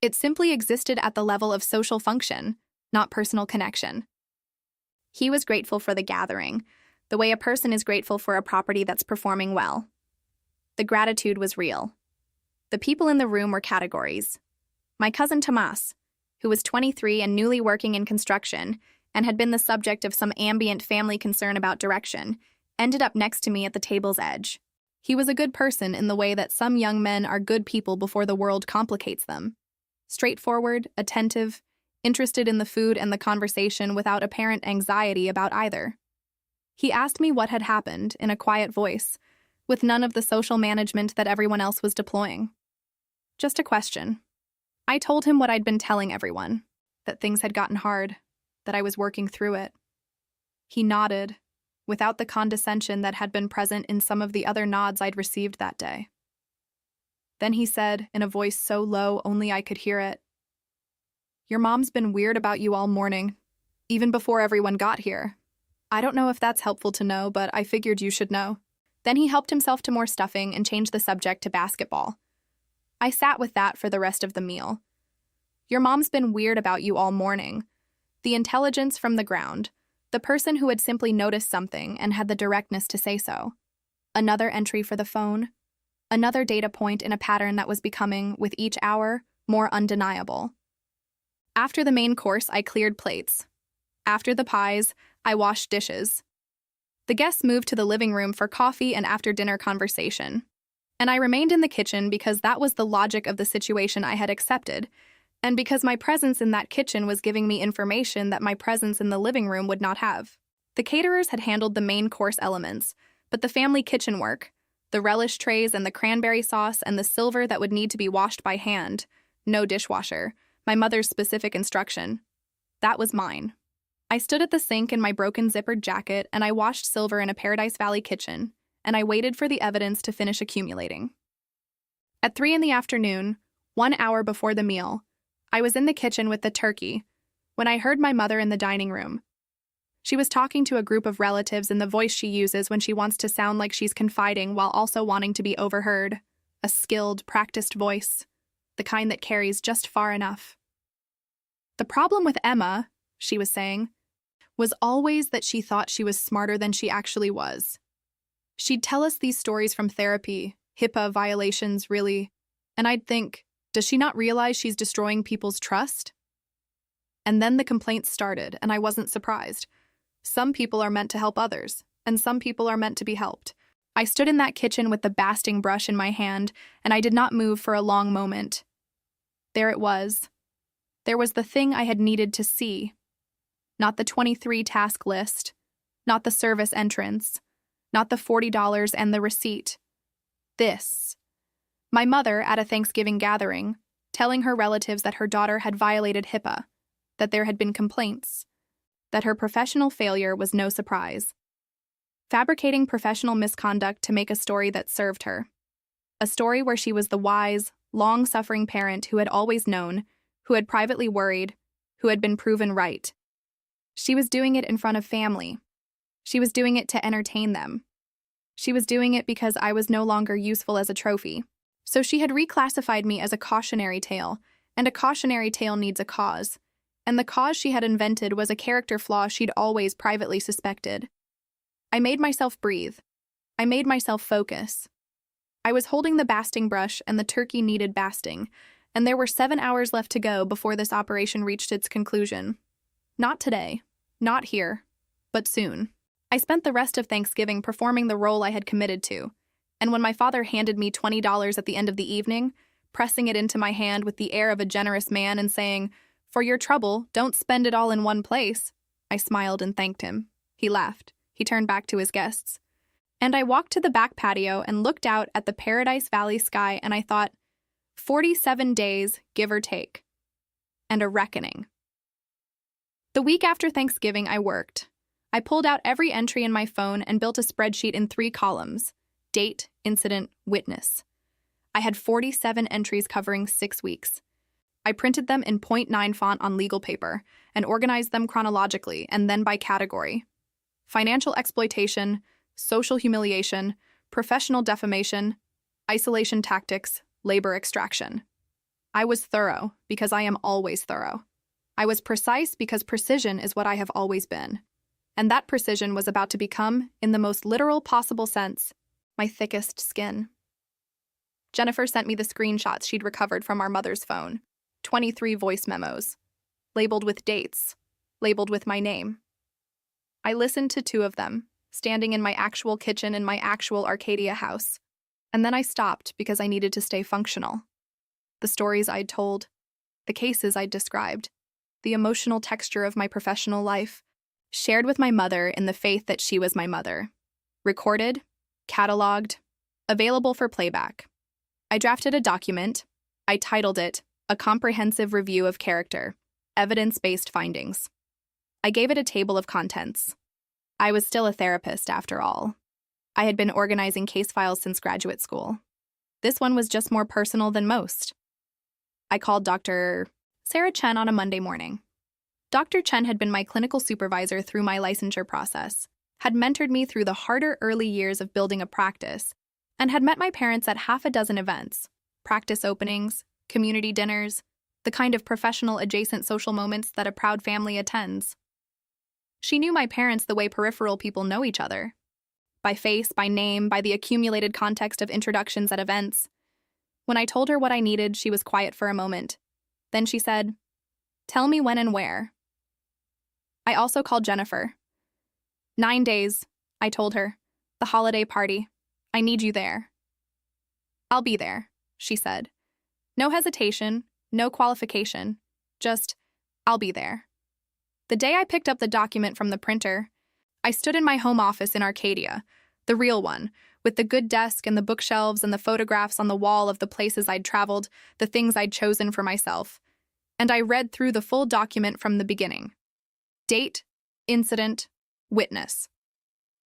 It simply existed at the level of social function, not personal connection. He was grateful for the gathering, the way a person is grateful for a property that's performing well. The gratitude was real. The people in the room were categories. My cousin Tomas, who was 23 and newly working in construction, and had been the subject of some ambient family concern about direction, ended up next to me at the table's edge. He was a good person in the way that some young men are good people before the world complicates them. Straightforward, attentive, interested in the food and the conversation without apparent anxiety about either. He asked me what had happened in a quiet voice, with none of the social management that everyone else was deploying. Just a question. I told him what I'd been telling everyone, that things had gotten hard, that I was working through it. He nodded, without the condescension that had been present in some of the other nods I'd received that day. Then he said, in a voice so low only I could hear it, "Your mom's been weird about you all morning, even before everyone got here. I don't know if that's helpful to know, but I figured you should know." Then he helped himself to more stuffing and changed the subject to basketball. I sat with that for the rest of the meal. Your mom's been weird about you all morning. The intelligence from the ground, the person who had simply noticed something and had the directness to say so. Another entry for the phone. Another data point in a pattern that was becoming, with each hour, more undeniable. After the main course, I cleared plates. After the pies, I washed dishes. The guests moved to the living room for coffee and after-dinner conversation. And I remained in the kitchen because that was the logic of the situation I had accepted, and because my presence in that kitchen was giving me information that my presence in the living room would not have. The caterers had handled the main course elements, but the family kitchen work, the relish trays and the cranberry sauce and the silver that would need to be washed by hand, no dishwasher, my mother's specific instruction, that was mine. I stood at the sink in my broken zippered jacket and I washed silver in a Paradise Valley kitchen, and I waited for the evidence to finish accumulating. At 3 p.m, 1 hour before the meal, I was in the kitchen with the turkey when I heard my mother in the dining room. She was talking to a group of relatives in the voice she uses when she wants to sound like she's confiding while also wanting to be overheard. A skilled, practiced voice, the kind that carries just far enough. The problem with Emma, she was saying, was always that she thought she was smarter than she actually was. She'd tell us these stories from therapy, HIPAA violations, really, and I'd think, does she not realize she's destroying people's trust? And then the complaints started, and I wasn't surprised. Some people are meant to help others, and some people are meant to be helped. I stood in that kitchen with the basting brush in my hand, and I did not move for a long moment. There it was. There was the thing I had needed to see. Not the 23 task list, not the service entrance, not the $40 and the receipt. This. My mother at a Thanksgiving gathering, telling her relatives that her daughter had violated HIPAA, that there had been complaints, that her professional failure was no surprise. Fabricating professional misconduct to make a story that served her. A story where she was the wise, long-suffering parent who had always known, who had privately worried, who had been proven right. She was doing it in front of family. She was doing it to entertain them. She was doing it because I was no longer useful as a trophy. So she had reclassified me as a cautionary tale, and a cautionary tale needs a cause. And the cause she had invented was a character flaw she'd always privately suspected. I made myself breathe. I made myself focus. I was holding the basting brush, and the turkey needed basting, and there were 7 hours left to go before this operation reached its conclusion. Not today, not here, but soon. I spent the rest of Thanksgiving performing the role I had committed to, and when my father handed me $20 at the end of the evening, pressing it into my hand with the air of a generous man and saying, "For your trouble, don't spend it all in one place," I smiled and thanked him. He laughed. He turned back to his guests. And I walked to the back patio and looked out at the Paradise Valley sky, and I thought, 47 days, give or take. And a reckoning. The week after Thanksgiving, I worked. I pulled out every entry in my phone and built a spreadsheet in 3 columns: date, incident, witness. I had 47 entries covering 6 weeks. I printed them in .9 font on legal paper and organized them chronologically and then by category: financial exploitation, social humiliation, professional defamation, isolation tactics, labor extraction. I was thorough because I am always thorough. I was precise because precision is what I have always been. And that precision was about to become, in the most literal possible sense, my thickest skin. Jennifer sent me the screenshots she'd recovered from our mother's phone. 23 voice memos, labeled with dates, labeled with my name. I listened to 2 of them, standing in my actual kitchen in my actual Arcadia house, and then I stopped because I needed to stay functional. The stories I'd told, the cases I'd described, the emotional texture of my professional life, shared with my mother in the faith that she was my mother. Recorded, cataloged, available for playback. I drafted a document. I titled it, "A Comprehensive Review of Character, Evidence-Based Findings." I gave it a table of contents. I was still a therapist, after all. I had been organizing case files since graduate school. This one was just more personal than most. I called Dr. Sarah Chen on a Monday morning. Dr. Chen had been my clinical supervisor through my licensure process, had mentored me through the harder early years of building a practice, and had met my parents at half a dozen events, practice openings, community dinners, the kind of professional adjacent social moments that a proud family attends. She knew my parents the way peripheral people know each other. By face, by name, by the accumulated context of introductions at events. When I told her what I needed, she was quiet for a moment. Then she said, "Tell me when and where." I also called Jennifer. 9 days, I told her. The holiday party. I need you there. "I'll be there," she said. No hesitation, no qualification. Just, "I'll be there." The day I picked up the document from the printer, I stood in my home office in Arcadia, the real one, with the good desk and the bookshelves and the photographs on the wall of the places I'd traveled, the things I'd chosen for myself. And I read through the full document from the beginning. Date, incident, witness.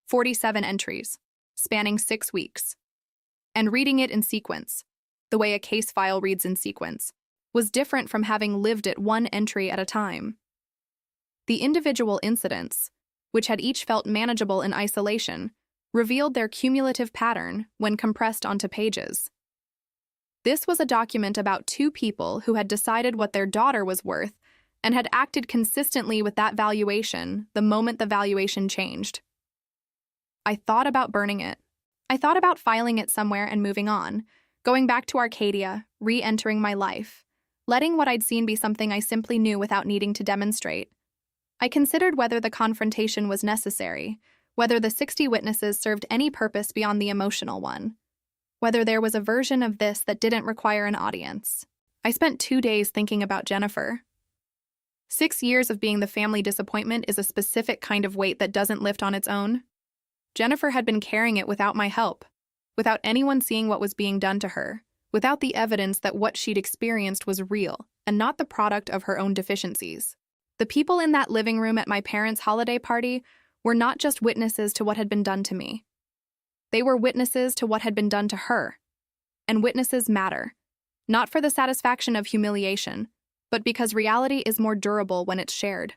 47 entries, spanning 6 weeks. And reading it in sequence, the way a case file reads in sequence, was different from having lived it one entry at a time. The individual incidents, which had each felt manageable in isolation, revealed their cumulative pattern when compressed onto pages. This was a document about two people who had decided what their daughter was worth and had acted consistently with that valuation the moment the valuation changed. I thought about burning it. I thought about filing it somewhere and moving on, going back to Arcadia, re-entering my life, letting what I'd seen be something I simply knew without needing to demonstrate. I considered whether the confrontation was necessary, whether the 60 witnesses served any purpose beyond the emotional one, whether there was a version of this that didn't require an audience. I spent 2 days thinking about Jennifer. 6 years of being the family disappointment is a specific kind of weight that doesn't lift on its own. Jennifer had been carrying it without my help, without anyone seeing what was being done to her, without the evidence that what she'd experienced was real and not the product of her own deficiencies. The people in that living room at my parents' holiday party were not just witnesses to what had been done to me. They were witnesses to what had been done to her. And witnesses matter, not for the satisfaction of humiliation, but because reality is more durable when it's shared.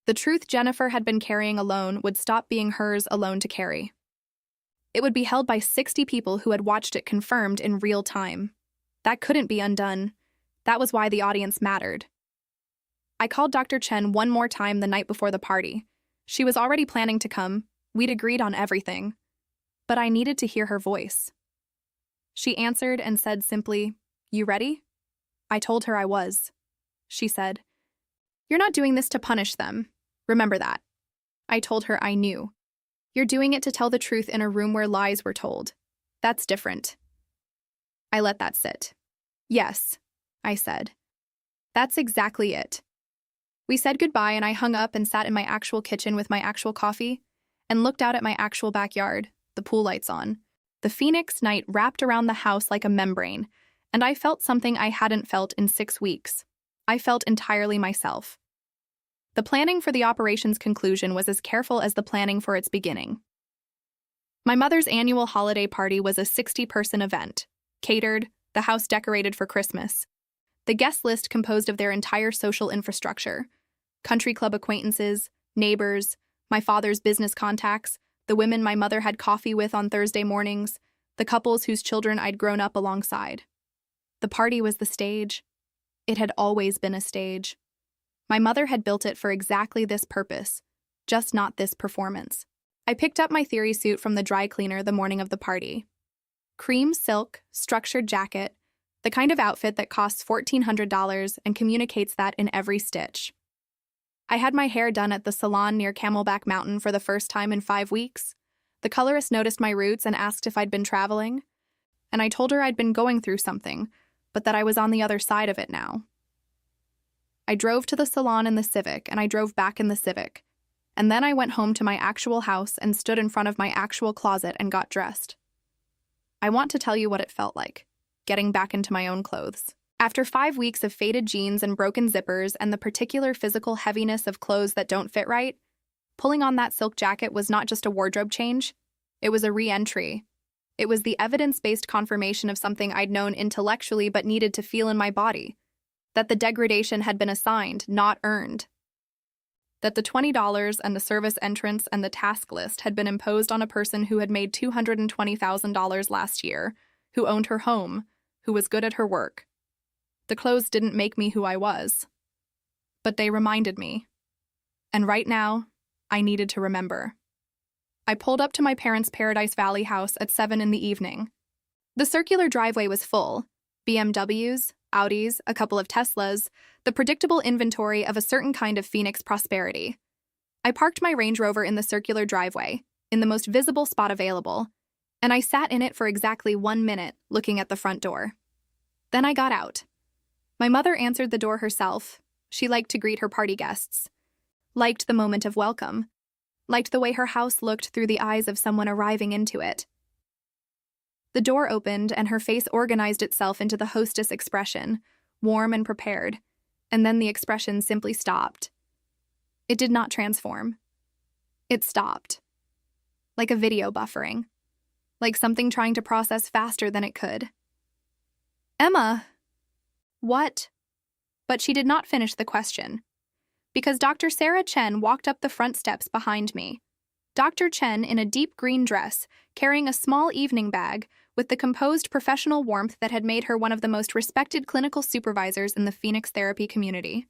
The truth Jennifer had been carrying alone would stop being hers alone to carry. It would be held by 60 people who had watched it confirmed in real time. That couldn't be undone. That was why the audience mattered. I called Dr. Chen one more time the night before the party. She was already planning to come. We'd agreed on everything. But I needed to hear her voice. She answered and said simply, "You ready?" I told her I was. She said, "You're not doing this to punish them. Remember that." I told her I knew. "You're doing it to tell the truth in a room where lies were told. That's different." I let that sit. "Yes," I said. "That's exactly it." We said goodbye and I hung up and sat in my actual kitchen with my actual coffee and looked out at my actual backyard, the pool lights on. The Phoenix night wrapped around the house like a membrane, and I felt something I hadn't felt in 6 weeks. I felt entirely myself. The planning for the operation's conclusion was as careful as the planning for its beginning. My mother's annual holiday party was a 60-person event, catered, the house decorated for Christmas. The guest list composed of their entire social infrastructure: country club acquaintances, neighbors, my father's business contacts, the women my mother had coffee with on Thursday mornings, the couples whose children I'd grown up alongside. The party was the stage. It had always been a stage. My mother had built it for exactly this purpose, just not this performance. I picked up my theory suit from the dry cleaner the morning of the party. Cream silk, structured jacket, the kind of outfit that costs $1,400 and communicates that in every stitch. I had my hair done at the salon near Camelback Mountain for the first time in 5 weeks. The colorist noticed my roots and asked if I'd been traveling, and I told her I'd been going through something, but that I was on the other side of it now. I drove to the salon in the Civic, and I drove back in the Civic, and then I went home to my actual house and stood in front of my actual closet and got dressed. I want to tell you what it felt like, getting back into my own clothes. After 5 weeks of faded jeans and broken zippers and the particular physical heaviness of clothes that don't fit right, pulling on that silk jacket was not just a wardrobe change, it was a re-entry. It was the evidence-based confirmation of something I'd known intellectually but needed to feel in my body, that the degradation had been assigned, not earned. That the $20 and the service entrance and the task list had been imposed on a person who had made $220,000 last year, who owned her home, who was good at her work. The clothes didn't make me who I was, but they reminded me. And right now, I needed to remember. I pulled up to my parents' Paradise Valley house at 7 in the evening. The circular driveway was full: BMWs, Audis, a couple of Teslas, the predictable inventory of a certain kind of Phoenix prosperity. I parked my Range Rover in the circular driveway, in the most visible spot available, and I sat in it for exactly 1 minute, looking at the front door. Then I got out. My mother answered the door herself. She liked to greet her party guests. Liked the moment of welcome. Liked the way her house looked through the eyes of someone arriving into it. The door opened and her face organized itself into the hostess expression, warm and prepared, and then the expression simply stopped. It did not transform. It stopped. Like a video buffering. Like something trying to process faster than it could. "Emma!" "What?" But she did not finish the question. Because Dr. Sarah Chen walked up the front steps behind me. Dr. Chen in a deep green dress, carrying a small evening bag, with the composed professional warmth that had made her one of the most respected clinical supervisors in the Phoenix therapy community.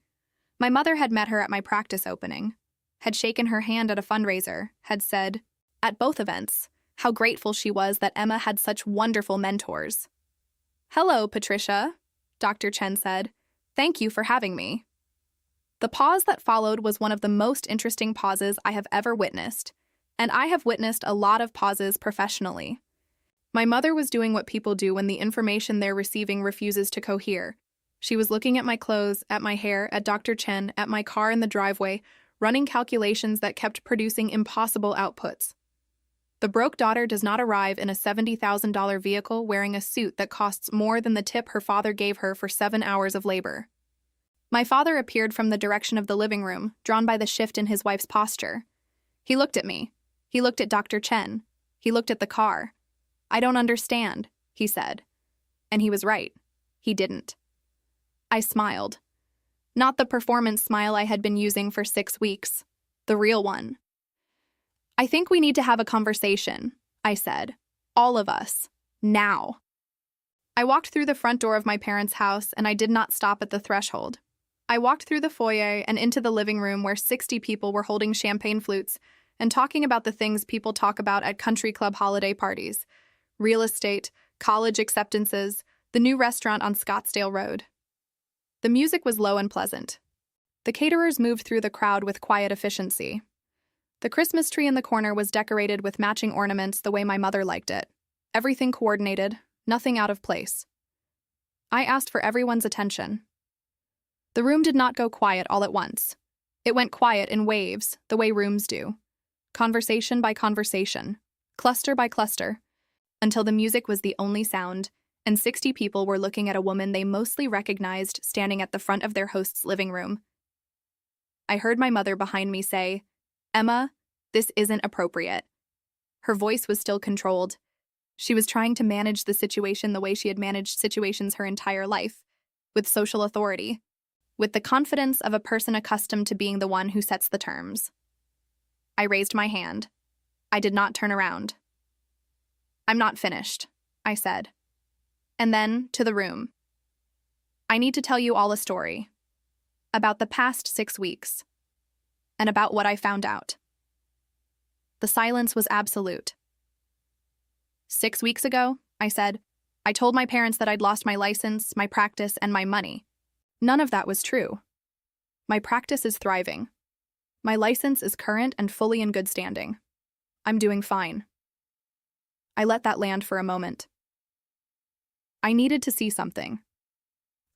My mother had met her at my practice opening, had shaken her hand at a fundraiser, had said, at both events, how grateful she was that Emma had such wonderful mentors. "Hello, Patricia," Dr. Chen said. "Thank you for having me." The pause that followed was one of the most interesting pauses I have ever witnessed, and I have witnessed a lot of pauses professionally. My mother was doing what people do when the information they're receiving refuses to cohere. She was looking at my clothes, at my hair, at Dr. Chen, at my car in the driveway, running calculations that kept producing impossible outputs. The broke daughter does not arrive in a $70,000 vehicle wearing a suit that costs more than the tip her father gave her for 7 hours of labor. My father appeared from the direction of the living room, drawn by the shift in his wife's posture. He looked at me. He looked at Dr. Chen. He looked at the car. "I don't understand," he said. And he was right. He didn't. I smiled. Not the performance smile I had been using for 6 weeks. The real one. "I think we need to have a conversation," I said. "All of us. Now." I walked through the front door of my parents' house, and I did not stop at the threshold. I walked through the foyer and into the living room where 60 people were holding champagne flutes and talking about the things people talk about at country club holiday parties: real estate, college acceptances, the new restaurant on Scottsdale Road. The music was low and pleasant. The caterers moved through the crowd with quiet efficiency. The Christmas tree in the corner was decorated with matching ornaments the way my mother liked it. Everything coordinated, nothing out of place. I asked for everyone's attention. The room did not go quiet all at once. It went quiet in waves, the way rooms do. Conversation by conversation, cluster by cluster, until the music was the only sound, and 60 people were looking at a woman they mostly recognized standing at the front of their host's living room. I heard my mother behind me say, "Emma, this isn't appropriate." Her voice was still controlled. She was trying to manage the situation the way she had managed situations her entire life, with social authority, with the confidence of a person accustomed to being the one who sets the terms. I raised my hand. I did not turn around. "I'm not finished," I said. And then, to the room. "I need to tell you all a story. About the past 6 weeks. And about what I found out." The silence was absolute. 6 weeks ago, I said, I told my parents that I'd lost my license, my practice, and my money. None of that was true. My practice is thriving. My license is current and fully in good standing. I'm doing fine. I let that land for a moment. I needed to see something.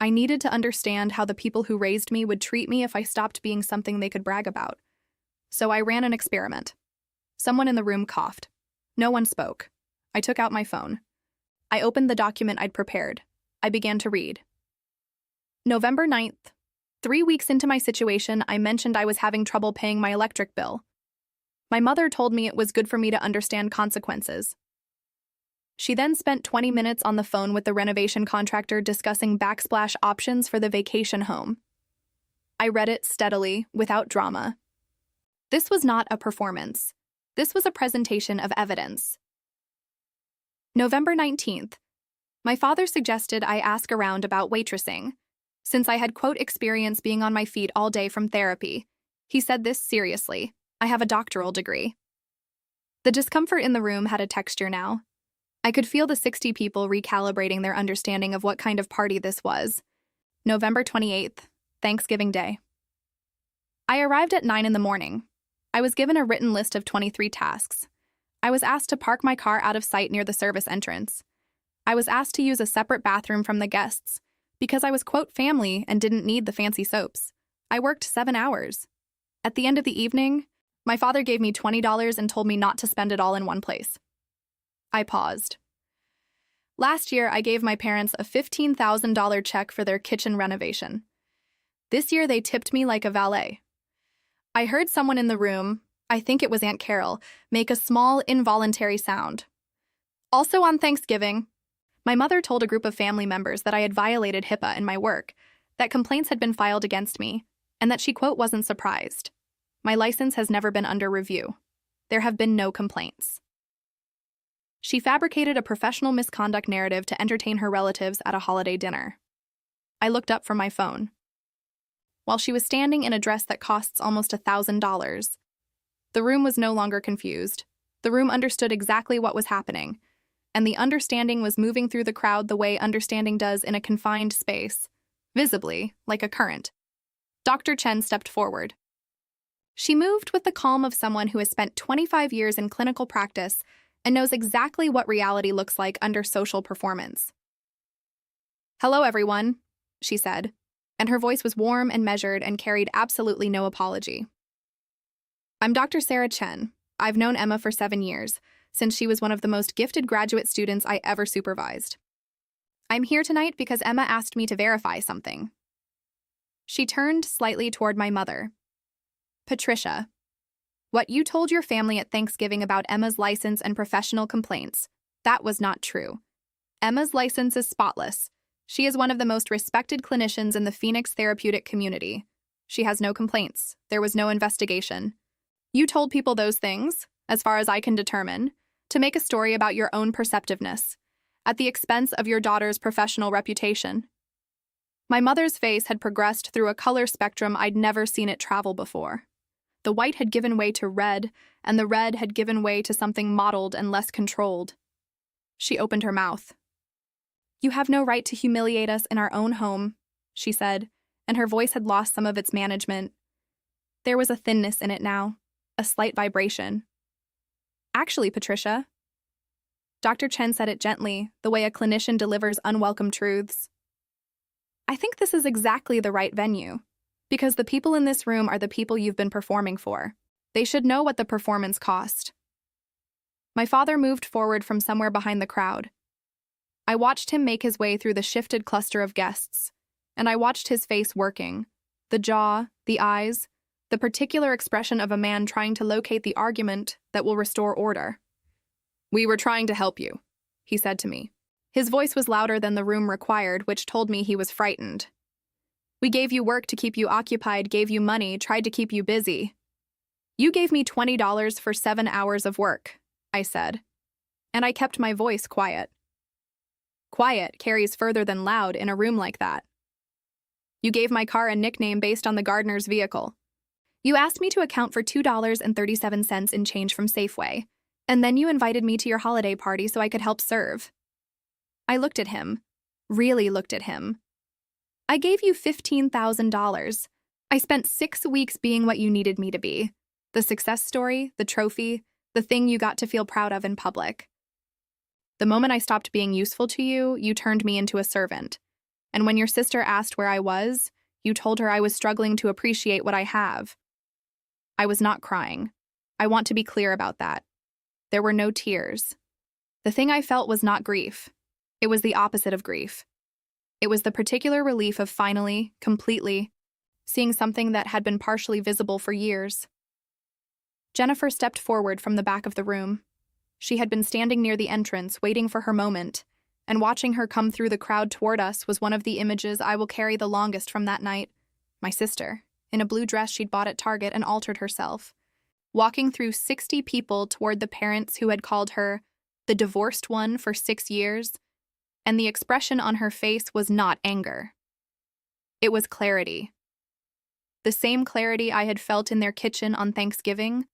I needed to understand how the people who raised me would treat me if I stopped being something they could brag about. So I ran an experiment. Someone in the room coughed. No one spoke. I took out my phone. I opened the document I'd prepared. I began to read. November 9th. 3 weeks into my situation, I mentioned I was having trouble paying my electric bill. My mother told me it was good for me to understand consequences. She then spent 20 minutes on the phone with the renovation contractor discussing backsplash options for the vacation home. I read it steadily, without drama. This was not a performance. This was a presentation of evidence. November 19th. My father suggested I ask around about waitressing, since I had, quote, experience being on my feet all day from therapy. He said this seriously. I have a doctoral degree. The discomfort in the room had a texture now. I could feel the 60 people recalibrating their understanding of what kind of party this was. November 28th, Thanksgiving Day. I arrived at 9 in the morning. I was given a written list of 23 tasks. I was asked to park my car out of sight near the service entrance. I was asked to use a separate bathroom from the guests, because I was, quote, family and didn't need the fancy soaps. I worked 7 hours. At the end of the evening, my father gave me $20 and told me not to spend it all in one place. I paused. Last year, I gave my parents a $15,000 check for their kitchen renovation. This year, they tipped me like a valet. I heard someone in the room, I think it was Aunt Carol, make a small, involuntary sound. Also on Thanksgiving, my mother told a group of family members that I had violated HIPAA in my work, that complaints had been filed against me, and and that she, quote, wasn't surprised. My license has never been under review. There have been no complaints. She fabricated a professional misconduct narrative to entertain her relatives at a holiday dinner. I looked up from my phone. While she was standing in a dress that costs almost $1,000, the room was no longer confused. The room understood exactly what was happening, and the understanding was moving through the crowd the way understanding does in a confined space, visibly, like a current. Dr. Chen stepped forward. She moved with the calm of someone who has spent 25 years in clinical practice and knows exactly what reality looks like under social performance. "Hello, everyone," she said, and her voice was warm and measured and carried absolutely no apology. "I'm Dr. Sarah Chen. I've known Emma for 7 years, since she was one of the most gifted graduate students I ever supervised. I'm here tonight because Emma asked me to verify something." She turned slightly toward my mother. "Patricia, what you told your family at Thanksgiving about Emma's license and professional complaints, that was not true. Emma's license is spotless. She is one of the most respected clinicians in the Phoenix therapeutic community. She has no complaints. There was no investigation. You told people those things, as far as I can determine, to make a story about your own perceptiveness, at the expense of your daughter's professional reputation." My mother's face had progressed through a color spectrum I'd never seen it travel before. The white had given way to red, and the red had given way to something mottled and less controlled. She opened her mouth. "You have no right to humiliate us in our own home," she said, and her voice had lost some of its management. There was a thinness in it now, a slight vibration. "Actually, Patricia." Dr. Chen said it gently, the way a clinician delivers unwelcome truths. "I think this is exactly the right venue, because the people in this room are the people you've been performing for. They should know what the performance cost." My father moved forward from somewhere behind the crowd. I watched him make his way through the shifted cluster of guests, and I watched his face working, the jaw, the eyes, the particular expression of a man trying to locate the argument that will restore order. "We were trying to help you," he said to me. His voice was louder than the room required, which told me he was frightened. "We gave you work to keep you occupied, gave you money, tried to keep you busy." "You gave me $20 for 7 hours of work," I said, and I kept my voice quiet. Quiet carries further than loud in a room like that. "You gave my car a nickname based on the gardener's vehicle. You asked me to account for $2.37 in change from Safeway, and then you invited me to your holiday party so I could help serve." I looked at him, really looked at him. "I gave you $15,000. I spent 6 weeks being what you needed me to be. The success story, the trophy, the thing you got to feel proud of in public. The moment I stopped being useful to you, you turned me into a servant. And when your sister asked where I was, you told her I was struggling to appreciate what I have." I was not crying. I want to be clear about that. There were no tears. The thing I felt was not grief. It was the opposite of grief. It was the particular relief of finally, completely, seeing something that had been partially visible for years. Jennifer stepped forward from the back of the room. She had been standing near the entrance, waiting for her moment, and watching her come through the crowd toward us was one of the images I will carry the longest from that night. My sister, in a blue dress she'd bought at Target and altered herself, walking through 60 people toward the parents who had called her the divorced one for 6 years, and the expression on her face was not anger. It was clarity. The same clarity I had felt in their kitchen on Thanksgiving.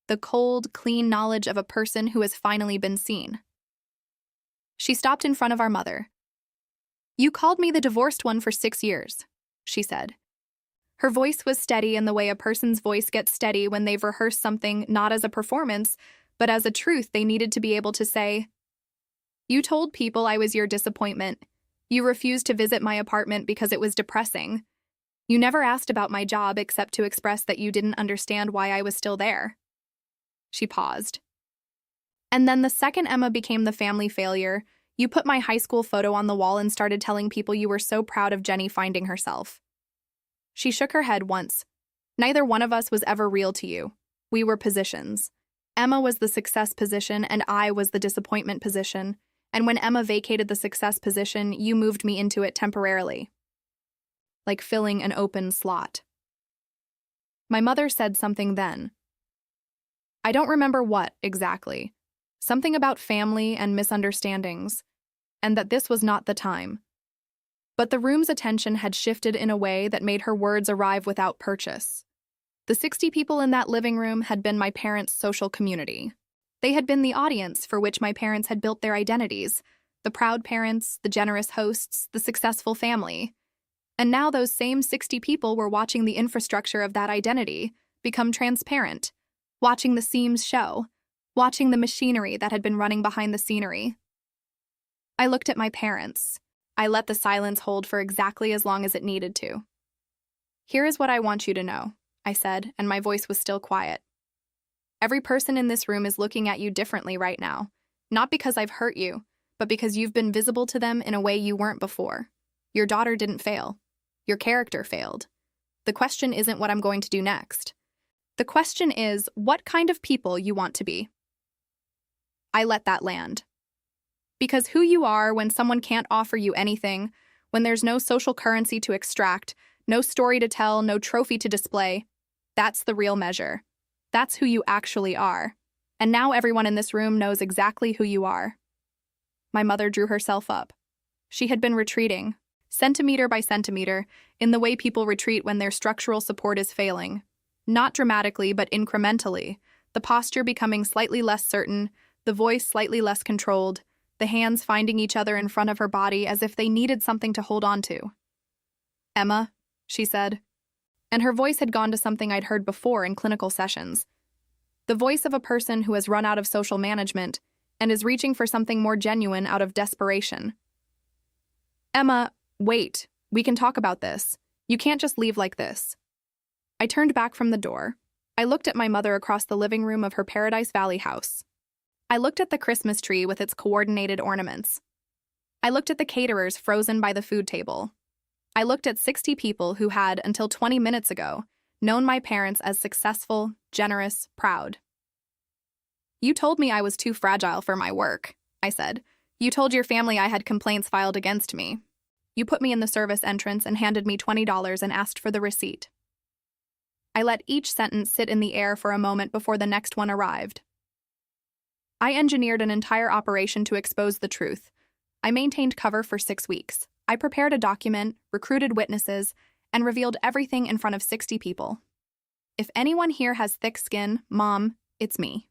The cold, clean knowledge of a person who has finally been seen. She stopped in front of our mother. "You called me the divorced one for 6 years, she said. Her voice was steady in the way a person's voice gets steady when they've rehearsed something not as a performance, but as a truth they needed to be able to say. "You told people I was your disappointment. You refused to visit my apartment because it was depressing. You never asked about my job except to express that you didn't understand why I was still there." She paused. "And then the second Emma became the family failure, you put my high school photo on the wall and started telling people you were so proud of Jenny finding herself." She shook her head once. "Neither one of us was ever real to you. We were positions. Emma was the success position and I was the disappointment position. And when Emma vacated the success position, you moved me into it temporarily. Like filling an open slot." My mother said something then. I don't remember what exactly. Something about family and misunderstandings, and that this was not the time. But the room's attention had shifted in a way that made her words arrive without purchase. The 60 people in that living room had been my parents' social community. They had been the audience for which my parents had built their identities, the proud parents, the generous hosts, the successful family. And now those same 60 people were watching the infrastructure of that identity become transparent, watching the seams show, watching the machinery that had been running behind the scenery. I looked at my parents. I let the silence hold for exactly as long as it needed to. Here is what I want you to know, I said, and my voice was still quiet. Every person in this room is looking at you differently right now, not because I've hurt you, but because you've been visible to them in a way you weren't before. Your daughter didn't fail. Your character failed. The question isn't what I'm going to do next. The question is what kind of people you want to be. I let that land. Because who you are when someone can't offer you anything, when there's no social currency to extract, no story to tell, no trophy to display, that's the real measure. That's who you actually are. And now everyone in this room knows exactly who you are. My mother drew herself up. She had been retreating, centimeter by centimeter, in the way people retreat when their structural support is failing. Not dramatically, but incrementally, the posture becoming slightly less certain, the voice slightly less controlled, the hands finding each other in front of her body as if they needed something to hold on to. Emma, she said. And her voice had gone to something I'd heard before in clinical sessions. The voice of a person who has run out of social management and is reaching for something more genuine out of desperation. Emma, wait, we can talk about this. You can't just leave like this. I turned back from the door. I looked at my mother across the living room of her Paradise Valley house. I looked at the Christmas tree with its coordinated ornaments. I looked at the caterers frozen by the food table. I looked at 60 people who had, until 20 minutes ago, known my parents as successful, generous, proud. You told me I was too fragile for my work, I said. You told your family I had complaints filed against me. You put me in the service entrance and handed me $20 and asked for the receipt. I let each sentence sit in the air for a moment before the next one arrived. I engineered an entire operation to expose the truth. I maintained cover for 6 weeks. I prepared a document, recruited witnesses, and revealed everything in front of 60 people. If anyone here has thick skin, Mom, it's me.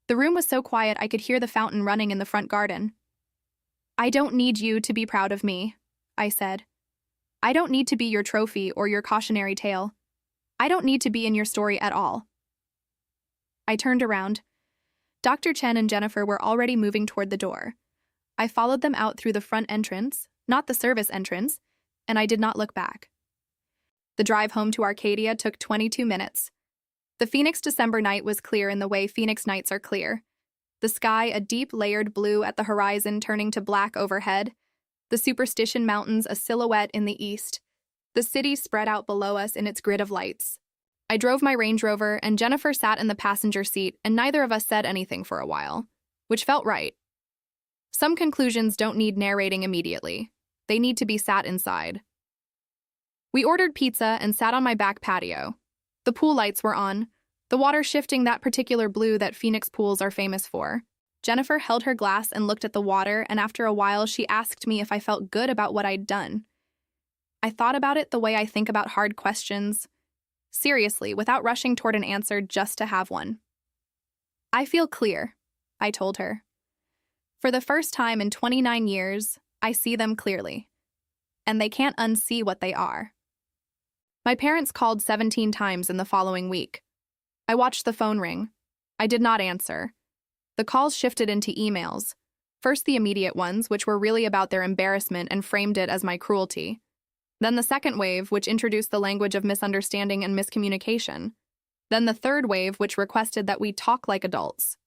The room was so quiet I could hear the fountain running in the front garden. I don't need you to be proud of me, I said. I don't need to be your trophy or your cautionary tale. I don't need to be in your story at all. I turned around. Dr. Chen and Jennifer were already moving toward the door. I followed them out through the front entrance, not the service entrance, and I did not look back. The drive home to Arcadia took 22 minutes. The Phoenix December night was clear in the way Phoenix nights are clear. The sky a deep layered blue at the horizon turning to black overhead. The Superstition Mountains a silhouette in the east. The city spread out below us in its grid of lights. I drove my Range Rover, and Jennifer sat in the passenger seat, and neither of us said anything for a while, which felt right. Some conclusions don't need narrating immediately. They need to be sat inside. We ordered pizza and sat on my back patio. The pool lights were on, the water shifting that particular blue that Phoenix pools are famous for. Jennifer held her glass and looked at the water, and after a while she asked me if I felt good about what I'd done. I thought about it the way I think about hard questions. Seriously, without rushing toward an answer just to have one. I feel clear, I told her. For the first time in 29 years, I see them clearly. And they can't unsee what they are. My parents called 17 times in the following week. I watched the phone ring. I did not answer. The calls shifted into emails. First the immediate ones, which were really about their embarrassment and framed it as my cruelty. Then the second wave, which introduced the language of misunderstanding and miscommunication. Then the third wave, which requested that we talk like adults.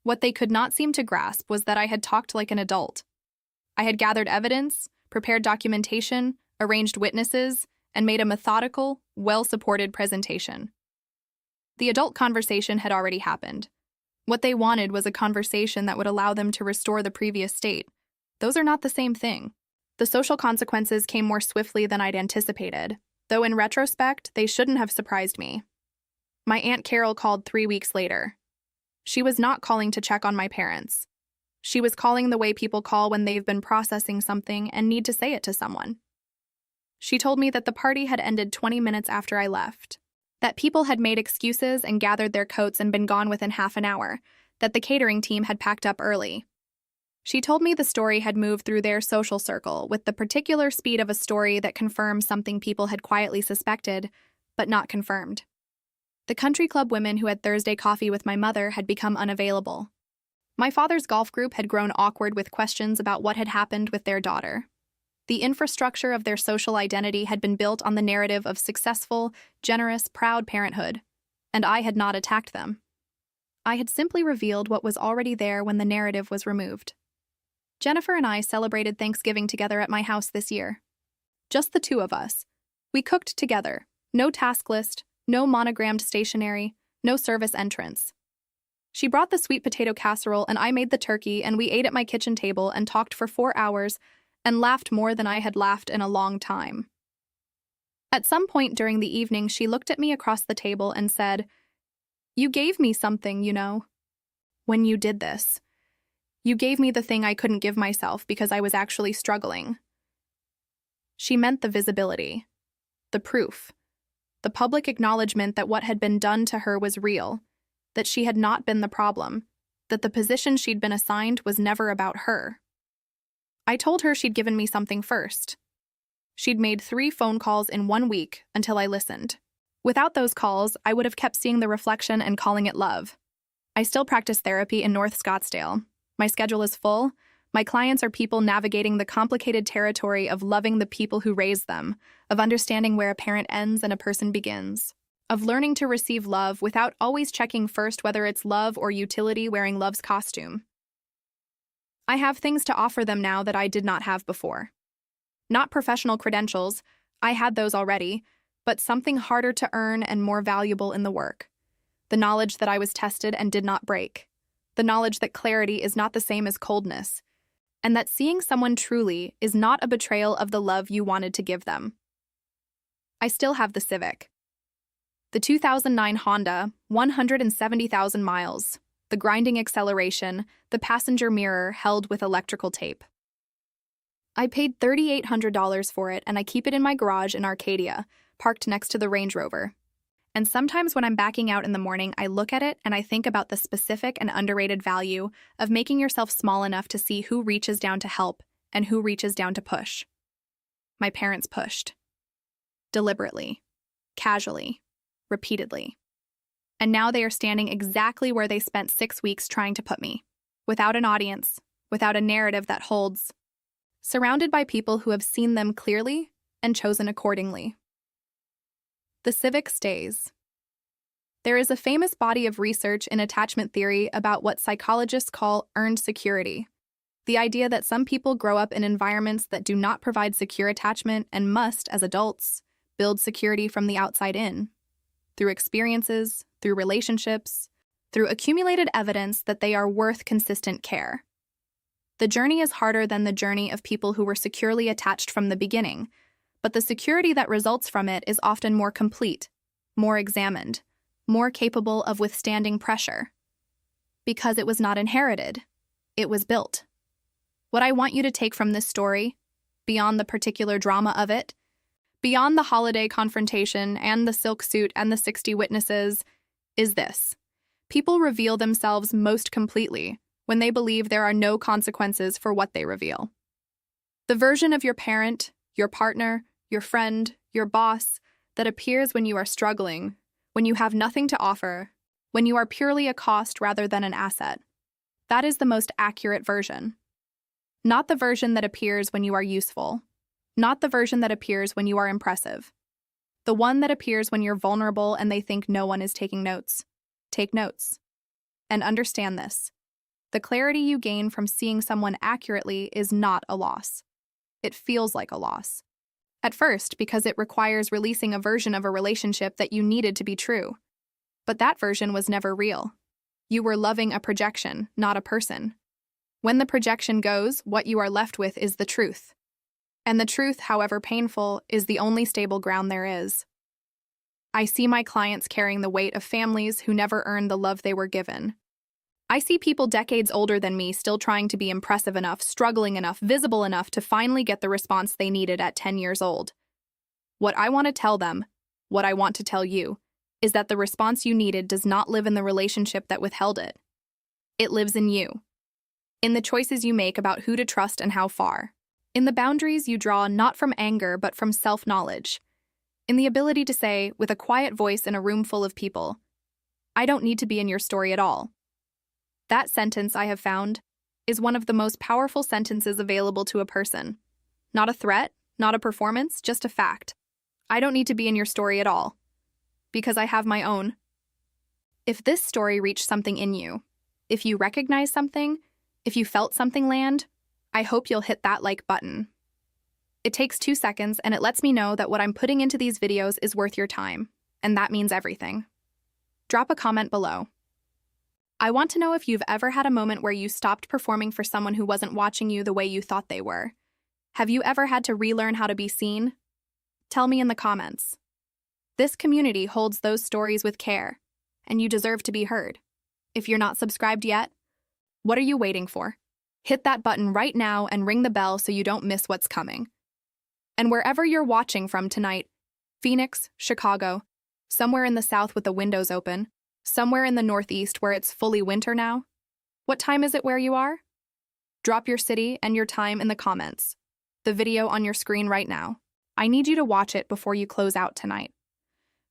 What they could not seem to grasp was that I had talked like an adult. I had gathered evidence, prepared documentation, arranged witnesses, and made a methodical, well-supported presentation. The adult conversation had already happened. What they wanted was a conversation that would allow them to restore the previous state. Those are not the same thing. The social consequences came more swiftly than I'd anticipated. though in retrospect, they shouldn't have surprised me. My Aunt Carol called 3 weeks later. She was not calling to check on my parents. She was calling the way people call when they've been processing something and need to say it to someone. She told me that the party had ended 20 minutes after I left, that people had made excuses and gathered their coats and been gone within half an hour, that the catering team had packed up early. She told me the story had moved through their social circle with the particular speed of a story that confirmed something people had quietly suspected, but not confirmed. The country club women who had Thursday coffee with my mother had become unavailable. My father's golf group had grown awkward with questions about what had happened with their daughter. The infrastructure of their social identity had been built on the narrative of successful, generous, proud parenthood, and I had not attacked them. I had simply revealed what was already there when the narrative was removed. Jennifer and I celebrated Thanksgiving together at my house this year. Just the two of us. We cooked together. No task list, no monogrammed stationery, no service entrance. She brought the sweet potato casserole and I made the turkey, and we ate at my kitchen table and talked for 4 hours and laughed more than I had laughed in a long time. At some point during the evening, she looked at me across the table and said, "You gave me something, you know. When you did this, you gave me the thing I couldn't give myself because I was actually struggling." She meant the visibility, the proof, the public acknowledgement that what had been done to her was real, that she had not been the problem, that the position she'd been assigned was never about her. I told her she'd given me something first. She'd made 3 phone calls in 1 week until I listened. Without those calls, I would have kept seeing the reflection and calling it love. I still practice therapy in North Scottsdale. My schedule is full. My clients are people navigating the complicated territory of loving the people who raised them, of understanding where a parent ends and a person begins, of learning to receive love without always checking first whether it's love or utility wearing love's costume. I have things to offer them now that I did not have before. Not professional credentials, I had those already, but something harder to earn and more valuable in the work. The knowledge that I was tested and did not break. The knowledge that clarity is not the same as coldness, and that seeing someone truly is not a betrayal of the love you wanted to give them. I still have the Civic. The 2009 Honda, 170,000 miles, the grinding acceleration, the passenger mirror held with electrical tape. I paid $3,800 for it, and I keep it in my garage in Arcadia, parked next to the Range Rover. And sometimes when I'm backing out in the morning, I look at it and I think about the specific and underrated value of making yourself small enough to see who reaches down to help and who reaches down to push. My parents pushed. Deliberately. Casually. Repeatedly. And now they are standing exactly where they spent 6 weeks trying to put me. Without an audience. Without a narrative that holds. Surrounded by people who have seen them clearly and chosen accordingly. The Civic stays. There is a famous body of research in attachment theory about what psychologists call earned security. The idea that some people grow up in environments that do not provide secure attachment and must, as adults, build security from the outside in. Through experiences, through relationships, through accumulated evidence that they are worth consistent care. The journey is harder than the journey of people who were securely attached from the beginning, but the security that results from it is often more complete, more examined, more capable of withstanding pressure. Because it was not inherited, it was built. What I want you to take from this story, beyond the particular drama of it, beyond the holiday confrontation and the silk suit and the 60 witnesses, is this. People reveal themselves most completely when they believe there are no consequences for what they reveal. The version of your parent, your partner, your friend, your boss, that appears when you are struggling, when you have nothing to offer, when you are purely a cost rather than an asset. That is the most accurate version. Not the version that appears when you are useful. Not the version that appears when you are impressive. The one that appears when you're vulnerable and they think no one is taking notes. Take notes. And understand this. The clarity you gain from seeing someone accurately is not a loss. It feels like a loss. At first, because it requires releasing a version of a relationship that you needed to be true. But that version was never real. You were loving a projection, not a person. When the projection goes, what you are left with is the truth. And the truth, however painful, is the only stable ground there is. I see my clients carrying the weight of families who never earned the love they were given. I see people decades older than me still trying to be impressive enough, struggling enough, visible enough to finally get the response they needed at 10 years old. What I want to tell them, what I want to tell you, is that the response you needed does not live in the relationship that withheld it. It lives in you. In the choices you make about who to trust and how far. In the boundaries you draw not from anger but from self-knowledge. In the ability to say, with a quiet voice in a room full of people, I don't need to be in your story at all. That sentence, I have found, is one of the most powerful sentences available to a person. Not a threat, not a performance, just a fact. I don't need to be in your story at all. Because I have my own. If this story reached something in you, if you recognize something, if you felt something land, I hope you'll hit that like button. It takes 2 seconds and it lets me know that what I'm putting into these videos is worth your time, and that means everything. Drop a comment below. I want to know if you've ever had a moment where you stopped performing for someone who wasn't watching you the way you thought they were. Have you ever had to relearn how to be seen? Tell me in the comments. This community holds those stories with care, and you deserve to be heard. If you're not subscribed yet, what are you waiting for? Hit that button right now and ring the bell so you don't miss what's coming. And wherever you're watching from tonight, Phoenix, Chicago, somewhere in the South with the windows open, somewhere in the Northeast where it's fully winter now, what time is it where you are? Drop your city and your time in the comments. The video on your screen right now. I need you to watch it before you close out tonight.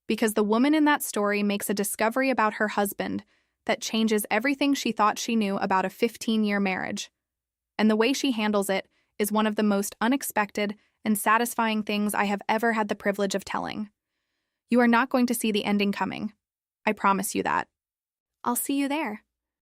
Because the woman in that story makes a discovery about her husband that changes everything she thought she knew about a 15-year marriage. And the way she handles it is one of the most unexpected and satisfying things I have ever had the privilege of telling. You are not going to see the ending coming. I promise you that. I'll see you there.